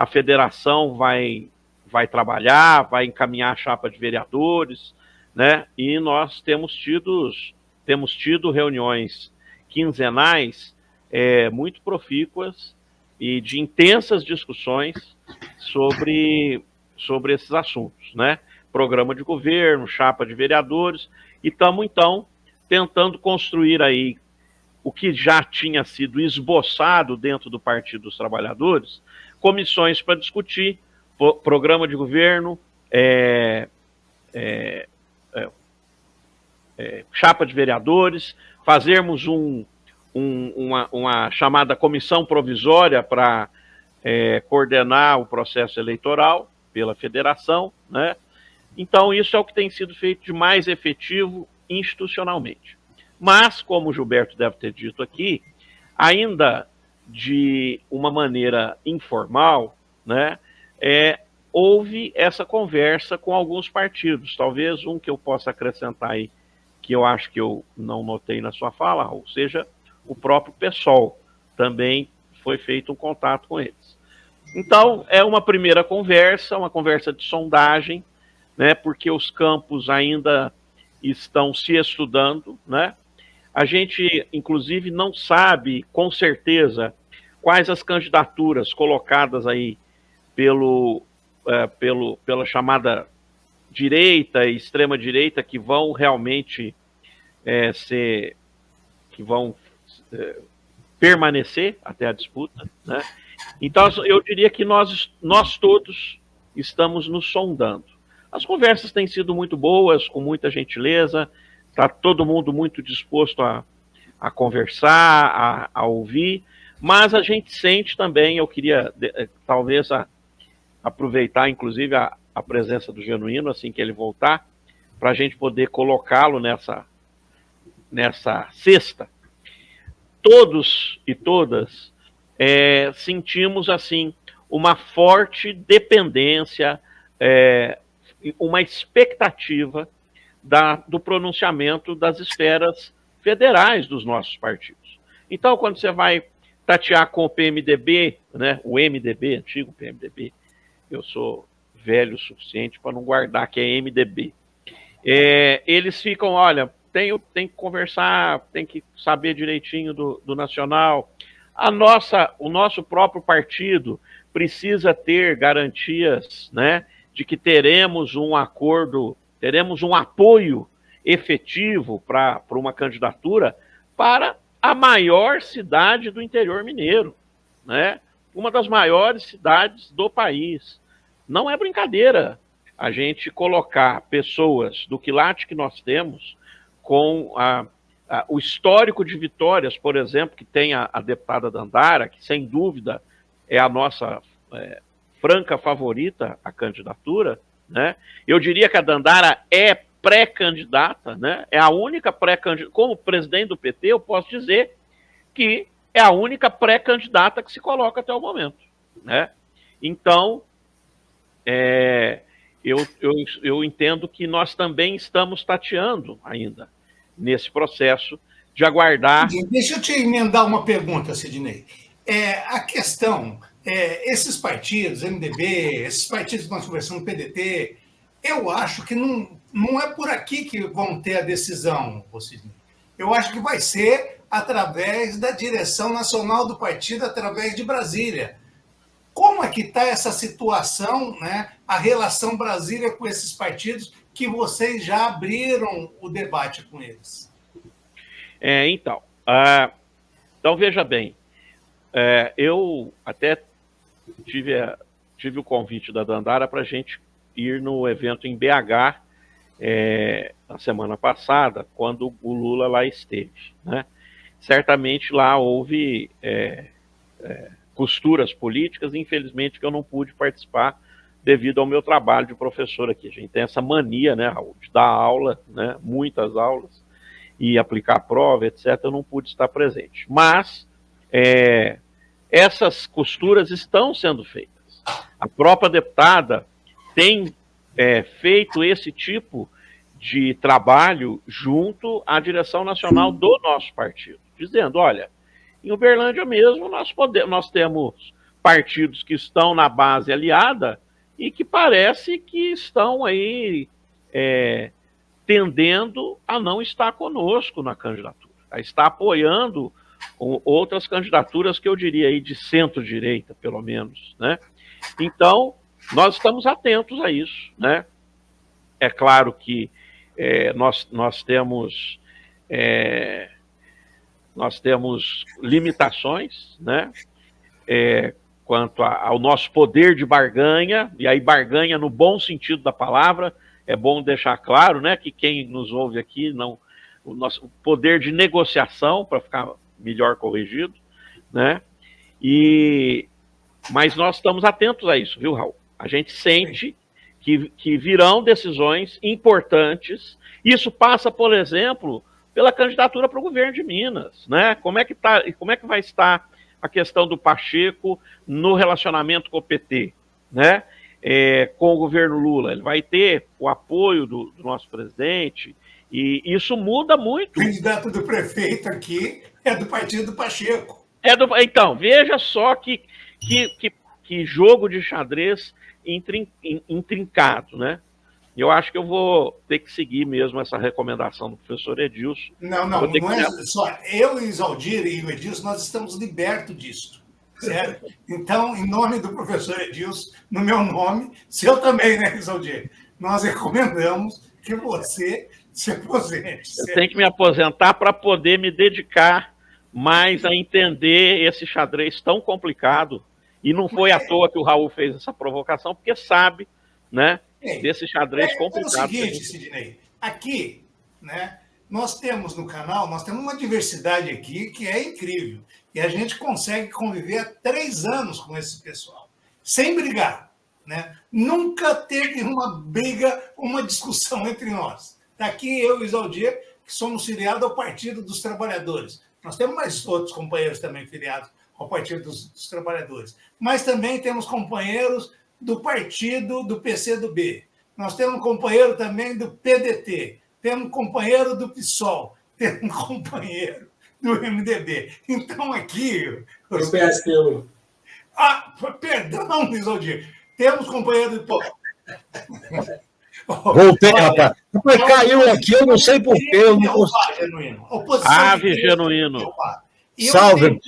federação vai trabalhar, vai encaminhar a chapa de vereadores, né? E nós temos tido reuniões quinzenais muito profícuas e de intensas discussões sobre esses assuntos, né? Programa de governo, chapa de vereadores, e estamos, então, tentando construir aí o que já tinha sido esboçado dentro do Partido dos Trabalhadores, comissões para discutir programa de governo, chapa de vereadores, fazermos uma chamada comissão provisória para coordenar o processo eleitoral pela federação, né? Então, isso é o que tem sido feito de mais efetivo institucionalmente. Mas, como o Gilberto deve ter dito aqui, ainda de uma maneira informal, né, houve essa conversa com alguns partidos. Talvez um que eu possa acrescentar aí, que eu acho que eu não notei na sua fala, ou seja, o próprio PSOL. Também foi feito um contato com eles. Então, é uma primeira conversa, uma conversa de sondagem, né, porque os campos ainda estão se estudando, né? A gente, inclusive, não sabe com certeza quais as candidaturas colocadas aí pela chamada direita e extrema-direita que vão realmente que vão permanecer até a disputa, né? Então, eu diria que nós todos estamos nos sondando. As conversas têm sido muito boas, com muita gentileza, está todo mundo muito disposto a conversar, a ouvir, mas a gente sente também, eu queria talvez aproveitar, inclusive, a presença do Genuíno, assim que ele voltar, para a gente poder colocá-lo nessa cesta. Todos e todas sentimos, assim, uma forte dependência, uma expectativa do pronunciamento das esferas federais dos nossos partidos. Então, quando você vai tatear com o PMDB, né, o MDB, antigo PMDB, eu sou velho o suficiente para não guardar que é MDB, eles ficam, olha, tem que conversar, tem que saber direitinho do nacional. O nosso próprio partido precisa ter garantias, né, de que teremos um acordo, teremos um apoio efetivo para uma candidatura para a maior cidade do interior mineiro, né? Uma das maiores cidades do país. Não é brincadeira a gente colocar pessoas do quilate que nós temos com o histórico de vitórias, por exemplo, que tem a deputada Dandara, que sem dúvida é a nossa franca favorita à candidatura, né? Eu diria que a Dandara é pré-candidata, né? É a única pré-candidata. Como presidente do PT, eu posso dizer que é a única pré-candidata que se coloca até o momento, né? Então, eu entendo que nós também estamos tateando ainda nesse processo de aguardar. Deixa eu te emendar uma pergunta, Sidney. A questão, esses partidos, MDB, esses partidos que nós conversamos, PDT, eu acho que não é por aqui que vão ter a decisão, Sidney. Eu acho que vai ser através da direção nacional do partido, através de Brasília. Como é que está essa situação, né? A relação Brasília com esses partidos que vocês já abriram o debate com eles? Então, veja bem, eu até tive o convite da Dandara para a gente ir no evento em BH na semana passada, quando o Lula lá esteve, né? Certamente lá houve costuras políticas, infelizmente que eu não pude participar devido ao meu trabalho de professor aqui. A gente tem essa mania, né, Raul, de dar aula, né, muitas aulas, e aplicar prova, etc. Eu não pude estar presente. Mas essas costuras estão sendo feitas. A própria deputada tem feito esse tipo de trabalho junto à direção nacional do nosso partido, dizendo, olha, em Uberlândia mesmo nós temos partidos que estão na base aliada e que parece que estão aí tendendo a não estar conosco na candidatura, a estar apoiando outras candidaturas que eu diria aí de centro-direita, pelo menos, né? Então, nós estamos atentos a isso, né? É claro que nós temos limitações, né? Quanto ao nosso poder de barganha, e aí barganha no bom sentido da palavra, é bom deixar claro, né, que quem nos ouve aqui, o nosso poder de negociação, para ficar melhor corrigido, né? Mas nós estamos atentos a isso, viu, Raul? A gente sente que virão decisões importantes. Isso passa, por exemplo, pela candidatura para o governo de Minas, né? Como é que vai estar a questão do Pacheco no relacionamento com o PT, né? Com o governo Lula? Ele vai ter o apoio do nosso presidente, e isso muda muito. O candidato do prefeito aqui é do partido do Pacheco. Então, veja só que que jogo de xadrez intrincado, né? Eu acho que eu vou ter que seguir mesmo essa recomendação do professor Edilson. Não é só. Eu, Isaldir e o Edilson, nós estamos libertos disso, certo? Então, em nome do professor Edilson, no meu nome, seu também, né, Isaldir? Nós recomendamos que você se aposente. Eu tenho que me aposentar para poder me dedicar mais a entender esse xadrez tão complicado. E não foi à toa que o Raul fez essa provocação, porque sabe, né, desse xadrez complicado. É o seguinte, Sidney, aqui, né, nós temos no canal, nós temos uma diversidade aqui que é incrível. E a gente consegue conviver há 3 anos com esse pessoal, sem brigar, né? Nunca teve uma briga, uma discussão entre nós. Está aqui eu e o Isaldir, que somos filiados ao Partido dos Trabalhadores. Nós temos mais outros companheiros também filiados ao Partido dos Trabalhadores. Mas também temos companheiros do partido do PCdoB. Nós temos um companheiro também do PDT. Temos um companheiro do PSOL. Temos um companheiro do MDB. Então, aqui... O PSTU. Perdão, Isaldir. Temos companheiro do... Voltei, rapaz. Caiu aqui, eu não sei porquê. Eu não consigo. Genuíno. Ave Genuíno. Salve.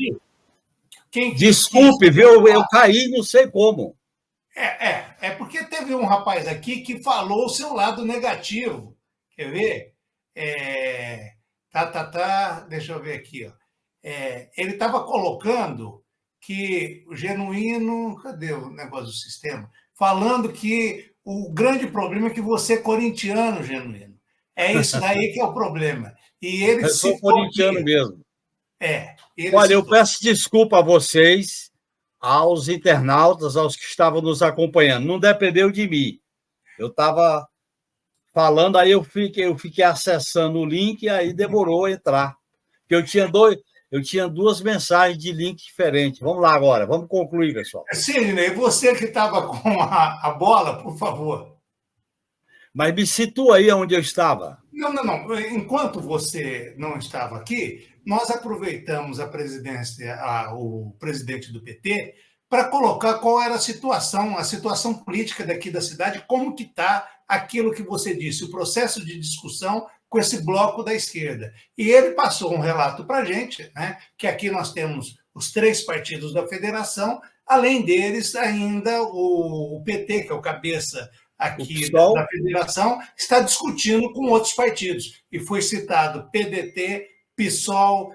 Desculpe, viu? Eu caí, não sei como. É porque teve um rapaz aqui que falou o seu lado negativo. Quer ver? Deixa eu ver aqui. Ó. Ele estava colocando que o Genuíno... Cadê o negócio do sistema? Falando que o grande problema é que você é corintiano, Genuíno. É isso daí que é o problema. E ele eu sou corintiano mesmo. Olha, eu peço desculpa a vocês, aos internautas, aos que estavam nos acompanhando. Não dependeu de mim. Eu estava falando, aí eu fiquei acessando o link e aí demorou a entrar. Porque eu tinha 2 mensagens de link diferentes. Vamos lá agora, vamos concluir, pessoal. Sidney, você que estava com a bola, por favor. Mas me situa aí onde eu estava. Não. Enquanto você não estava aqui, nós aproveitamos a o presidente do PT, para colocar qual era a situação política daqui da cidade, como que está aquilo que você disse, o processo de discussão com esse bloco da esquerda. E ele passou um relato para a gente, né, que aqui nós temos os 3 partidos da federação, além deles ainda o PT, que é o cabeça aqui da federação, está discutindo com outros partidos. E foi citado PDT, PSOL,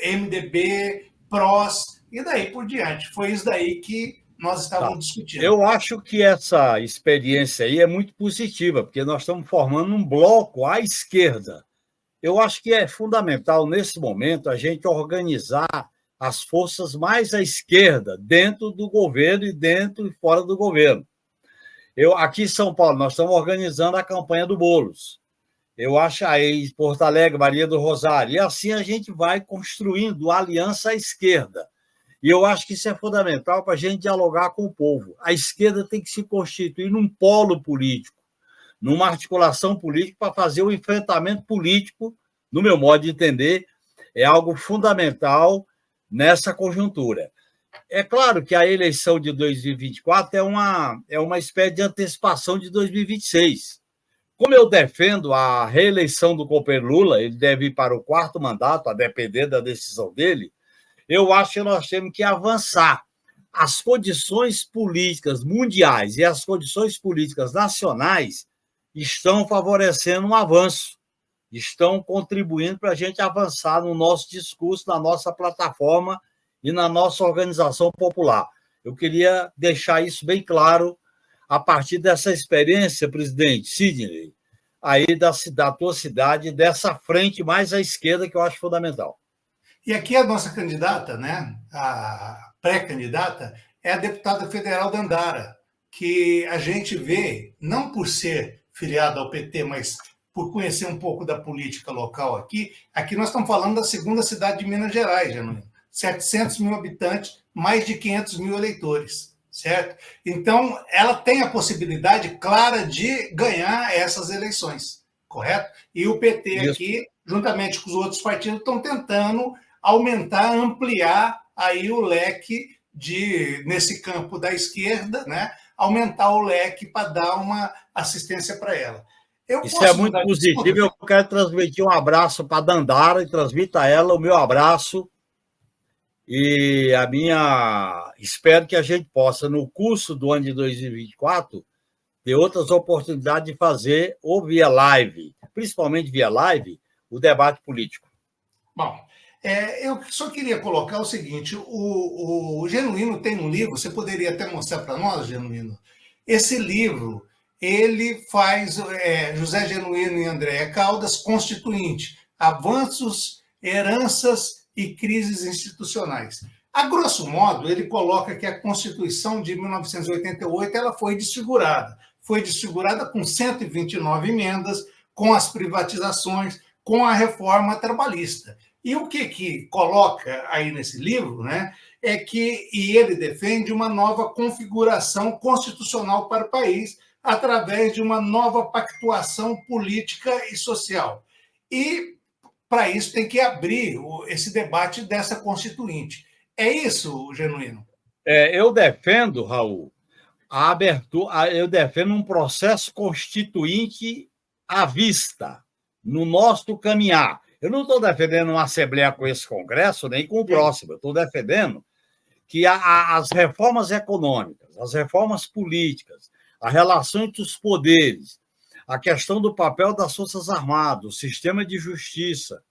MDB, PROS, e daí por diante. Foi isso daí que nós estávamos discutindo. Eu acho que essa experiência aí é muito positiva, porque nós estamos formando um bloco à esquerda. Eu acho que é fundamental, nesse momento, a gente organizar as forças mais à esquerda, dentro do governo e dentro e fora do governo. Aqui em São Paulo, nós estamos organizando a campanha do Boulos. Eu acho aí Porto Alegre, Maria do Rosário. E assim a gente vai construindo a aliança à esquerda. E eu acho que isso é fundamental para a gente dialogar com o povo. A esquerda tem que se constituir num polo político, numa articulação política para fazer o enfrentamento político, no meu modo de entender, é algo fundamental nessa conjuntura. É claro que a eleição de 2024 é uma espécie de antecipação de 2026. Como eu defendo a reeleição do companheiro Lula, ele deve ir para o 4º mandato, a depender da decisão dele, eu acho que nós temos que avançar. As condições políticas mundiais e as condições políticas nacionais estão favorecendo um avanço, estão contribuindo para a gente avançar no nosso discurso, na nossa plataforma e na nossa organização popular. Eu queria deixar isso bem claro a partir dessa experiência, presidente Sidney, aí da tua cidade, dessa frente mais à esquerda, que eu acho fundamental. E aqui a nossa candidata, né, a pré-candidata, é a deputada federal Dandara, que a gente vê, não por ser filiada ao PT, mas por conhecer um pouco da política local aqui nós estamos falando da 2ª cidade de Minas Gerais, Genuíno. 700 mil habitantes, mais de 500 mil eleitores, certo? Então, ela tem a possibilidade clara de ganhar essas eleições, correto? E o PT aqui, juntamente com os outros partidos, estão tentando aumentar, ampliar aí o leque nesse campo da esquerda, né, aumentar o leque para dar uma assistência para ela. Isso é muito positivo. Eu quero transmitir um abraço para a Dandara e transmito a ela o meu abraço e a minha... Espero que a gente possa, no curso do ano de 2024, ter outras oportunidades de fazer, ou via live, principalmente via live, o debate político. Bom, eu só queria colocar o seguinte, o Genuíno tem um livro, você poderia até mostrar para nós, Genuíno? Esse livro, ele faz José Genuíno e Andréa Caldas, Constituinte, Avanços, Heranças e Crises Institucionais. A grosso modo, ele coloca que a Constituição de 1988 ela foi desfigurada com 129 emendas, com as privatizações, com a reforma trabalhista. E o que coloca aí nesse livro, né, é que ele defende uma nova configuração constitucional para o país através de uma nova pactuação política e social. E, para isso, tem que abrir esse debate dessa Constituinte. É isso, Genuíno? Eu defendo, Raul, a abertura, eu defendo um processo constituinte à vista, no nosso caminhar. Eu não estou defendendo uma assembleia com esse Congresso, nem com o próximo. Eu estou defendendo que as reformas econômicas, as reformas políticas, a relação entre os poderes, a questão do papel das Forças Armadas, o sistema de justiça,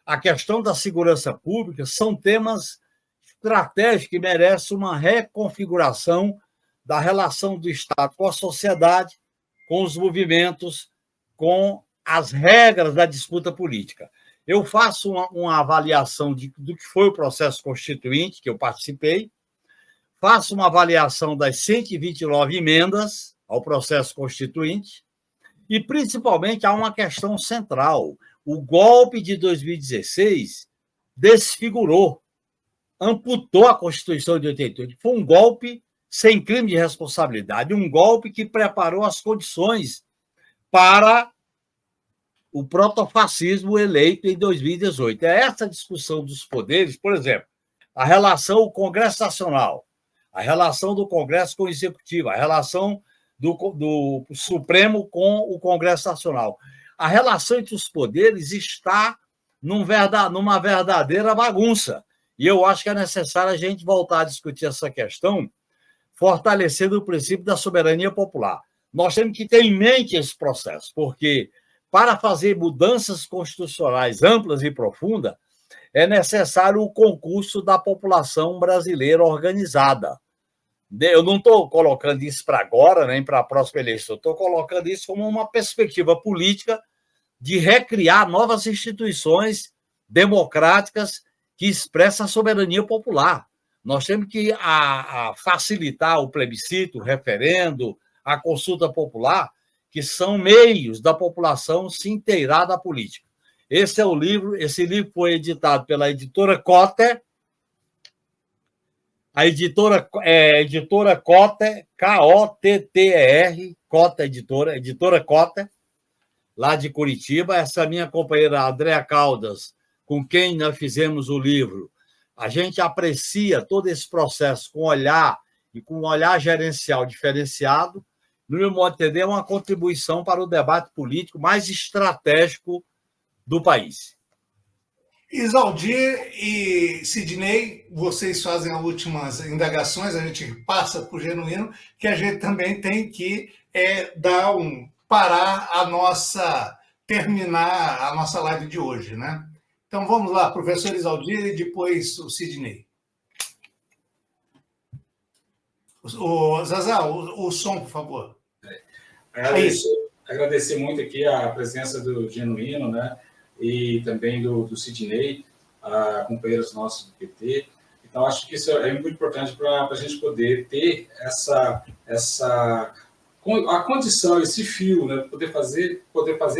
a questão da segurança pública, são temas estratégicos que merecem uma reconfiguração da relação do Estado com a sociedade, com os movimentos, com as regras da disputa política. Eu faço uma avaliação do que foi o processo constituinte, que eu participei, faço uma avaliação das 129 emendas ao processo constituinte e, principalmente, há uma questão central. O golpe de 2016 desfigurou, amputou a Constituição de 88. Foi um golpe sem crime de responsabilidade, um golpe que preparou as condições para o protofascismo eleito em 2018. É essa discussão dos poderes, por exemplo, a relação do Congresso Nacional, a relação do Congresso com o Executivo, a relação do Supremo com o Congresso Nacional. A relação entre os poderes está numa verdadeira bagunça. E eu acho que é necessário a gente voltar a discutir essa questão, fortalecendo o princípio da soberania popular. Nós temos que ter em mente esse processo, porque para fazer mudanças constitucionais amplas e profundas, é necessário o concurso da população brasileira organizada. Eu não estou colocando isso para agora, nem para a próxima eleição, estou colocando isso como uma perspectiva política de recriar novas instituições democráticas que expressam a soberania popular. Nós temos que facilitar o plebiscito, o referendo, a consulta popular, que são meios da população se inteirar da política. Esse livro foi editado pela editora Cotter, a editora Cotter, K-O-T-T-E-R, Cotter editora Cotter, lá de Curitiba. Essa minha companheira Andréa Caldas, com quem nós fizemos o livro, a gente aprecia todo esse processo com um olhar gerencial diferenciado. No meu modo de entender, é uma contribuição para o debate político mais estratégico do país. Isaldir e Sidney, vocês fazem as últimas indagações, a gente passa para o Genuíno, que a gente também tem que terminar a nossa live de hoje, né? Então vamos lá, professor Isaldir e depois o Sidney. Zazá, o som, por favor. Agradecer muito aqui a presença do Genuíno, né? E também do Sidney, companheiros nossos do PT. Então, acho que isso é muito importante para a gente poder ter a condição, esse fio, né, poder fazer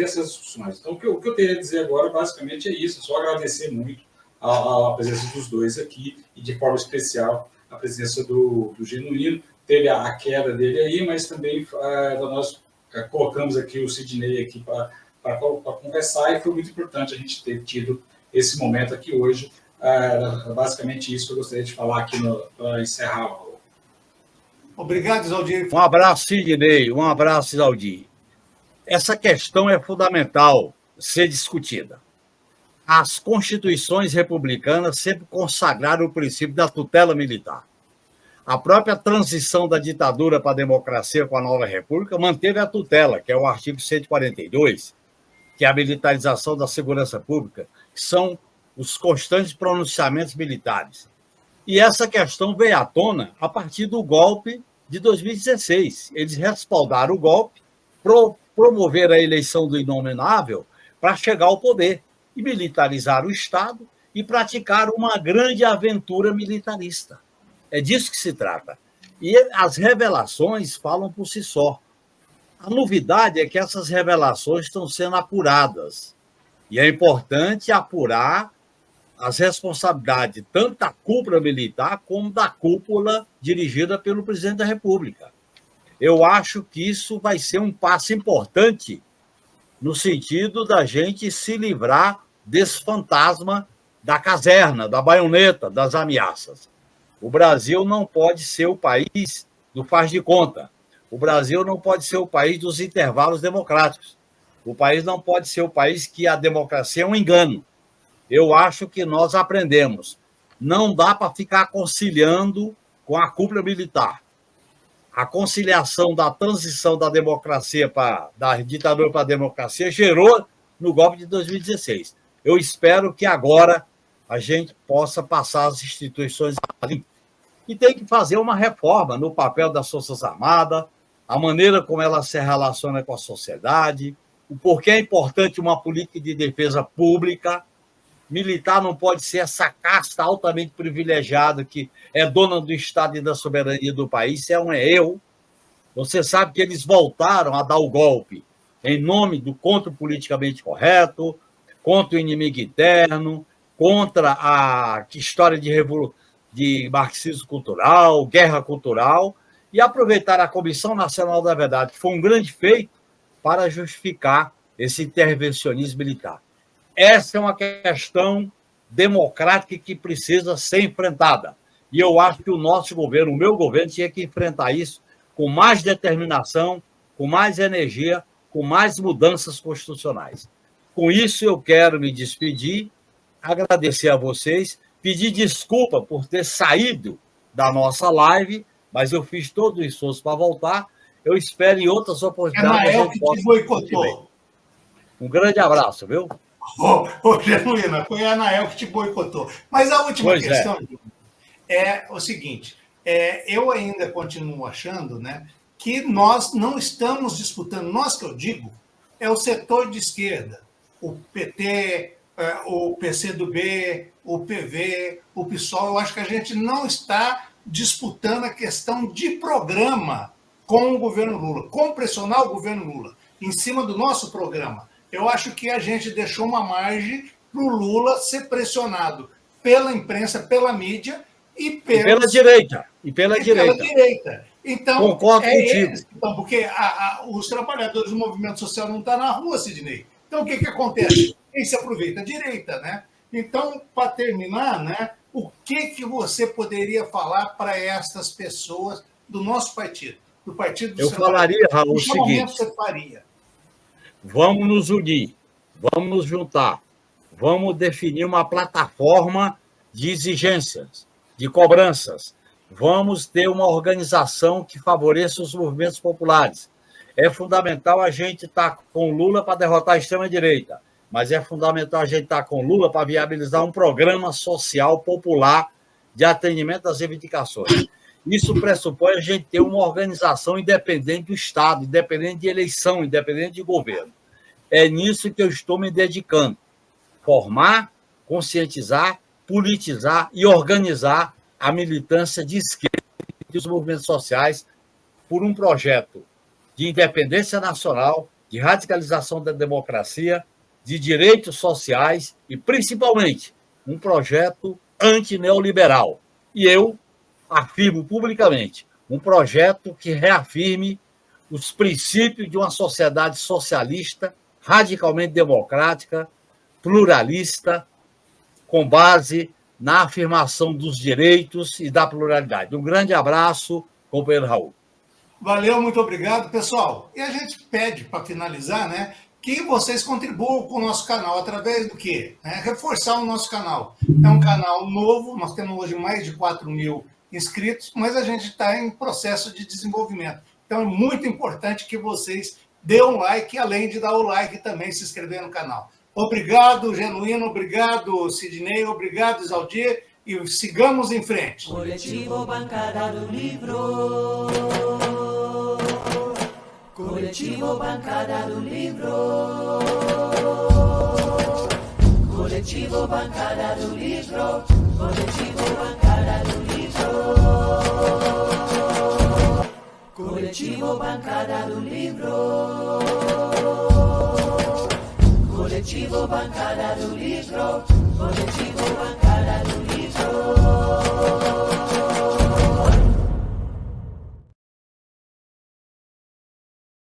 essas discussões. Então, o que eu teria a dizer agora, basicamente, é isso. Só agradecer muito a presença dos dois aqui e, de forma especial, a presença do Genuíno. Teve a queda dele aí, mas também nós colocamos aqui o Sidney aqui para conversar, e foi muito importante a gente ter tido esse momento aqui hoje basicamente isso que eu gostaria de falar aqui para encerrar. Obrigado, Isaldir. Um abraço, Sidney. Um abraço, Isaldir. Essa questão é fundamental ser discutida. As constituições republicanas sempre consagraram o princípio da tutela militar. A própria transição da ditadura para a democracia com a nova república manteve a tutela, que é o artigo 142, que é a militarização da segurança pública, que são os constantes pronunciamentos militares. E essa questão veio à tona a partir do golpe de 2016. Eles respaldaram o golpe, promoveram a eleição do inominável para chegar ao poder e militarizar o Estado e praticar uma grande aventura militarista. É disso que se trata. E as revelações falam por si só. A novidade é que essas revelações estão sendo apuradas. E é importante apurar as responsabilidades tanto da cúpula militar como da cúpula dirigida pelo presidente da República. Eu acho que isso vai ser um passo importante no sentido da gente se livrar desse fantasma da caserna, da baioneta, das ameaças. O Brasil não pode ser o país do faz de conta. O Brasil não pode ser o país dos intervalos democráticos. O país não pode ser o país que a democracia é um engano. Eu acho que nós aprendemos. Não dá para ficar conciliando com a cúpula militar. A conciliação da transição da democracia da ditadura para a democracia gerou no golpe de 2016. Eu espero que agora a gente possa passar as instituições ali. E tem que fazer uma reforma no papel das Forças Armadas, a maneira como ela se relaciona com a sociedade, o porquê é importante uma política de defesa pública. Militar não pode ser essa casta altamente privilegiada que é dona do Estado e da soberania do país, isso é eu. Você sabe que eles voltaram a dar o golpe em nome do contra o politicamente correto, contra o inimigo interno, contra a história de marxismo cultural, guerra cultural, e aproveitar a Comissão Nacional da Verdade, que foi um grande feito, para justificar esse intervencionismo militar. Essa é uma questão democrática que precisa ser enfrentada. E eu acho que o nosso governo, o meu governo, tinha que enfrentar isso com mais determinação, com mais energia, com mais mudanças constitucionais. Com isso, eu quero me despedir, agradecer a vocês, pedir desculpa por ter saído da nossa live, mas eu fiz todo o esforço para voltar. Eu espero em outras oportunidades. É Anael que te boicotou. Um grande abraço, viu? Ô, Genuína, foi a Anael que te boicotou. Mas a última questão é o seguinte: eu ainda continuo achando, né, que nós não estamos disputando, nós que eu digo, é o setor de esquerda, o PT, o PCdoB, o PV, o PSOL. Eu acho que a gente não está disputando a questão de programa com o governo Lula, com pressionar o governo Lula em cima do nosso programa. Eu acho que a gente deixou uma margem para o Lula ser pressionado pela imprensa, pela mídia e pela direita. Pela direita. Então, concordo contigo. Então, porque os trabalhadores do movimento social não estão na rua, Sidney. Então, o que acontece? Quem se aproveita? A direita, né? Então, para terminar, né, o que você poderia falar para essas pessoas do nosso partido? Do Partido do Eu falaria, Raul, o seguinte: você faria? Vamos nos unir, vamos nos juntar, vamos definir uma plataforma de exigências, de cobranças. Vamos ter uma organização que favoreça os movimentos populares. É fundamental a gente estar com Lula para derrotar a extrema-direita, mas é fundamental a gente estar com Lula para viabilizar um programa social popular de atendimento às reivindicações. Isso pressupõe a gente ter uma organização independente do Estado, independente de eleição, independente de governo. É nisso que eu estou me dedicando. Formar, conscientizar, politizar e organizar a militância de esquerda e dos movimentos sociais por um projeto de independência nacional, de radicalização da democracia, de direitos sociais e, principalmente, um projeto antineoliberal. E eu afirmo publicamente um projeto que reafirme os princípios de uma sociedade socialista, radicalmente democrática, pluralista, com base na afirmação dos direitos e da pluralidade. Um grande abraço, companheiro Raul. Valeu, muito obrigado, pessoal. E a gente pede, para finalizar, né, que vocês contribuam com o nosso canal através do quê? Reforçar o nosso canal. É um canal novo, nós temos hoje mais de 4.000 inscritos, mas a gente está em processo de desenvolvimento. Então é muito importante que vocês dêem um like, além de dar o like também, se inscrever no canal. Obrigado, Genuíno, obrigado, Sidney, obrigado, Isaldir, e sigamos em frente. Coletivo Bancada do Livro. Coletivo Bancada do Livro. Coletivo Bancada do Livro. Coletivo Bancada do Livro. Coletivo Bancada do Livro. Coletivo Bancada do Livro. Coletivo Bancada do Livro.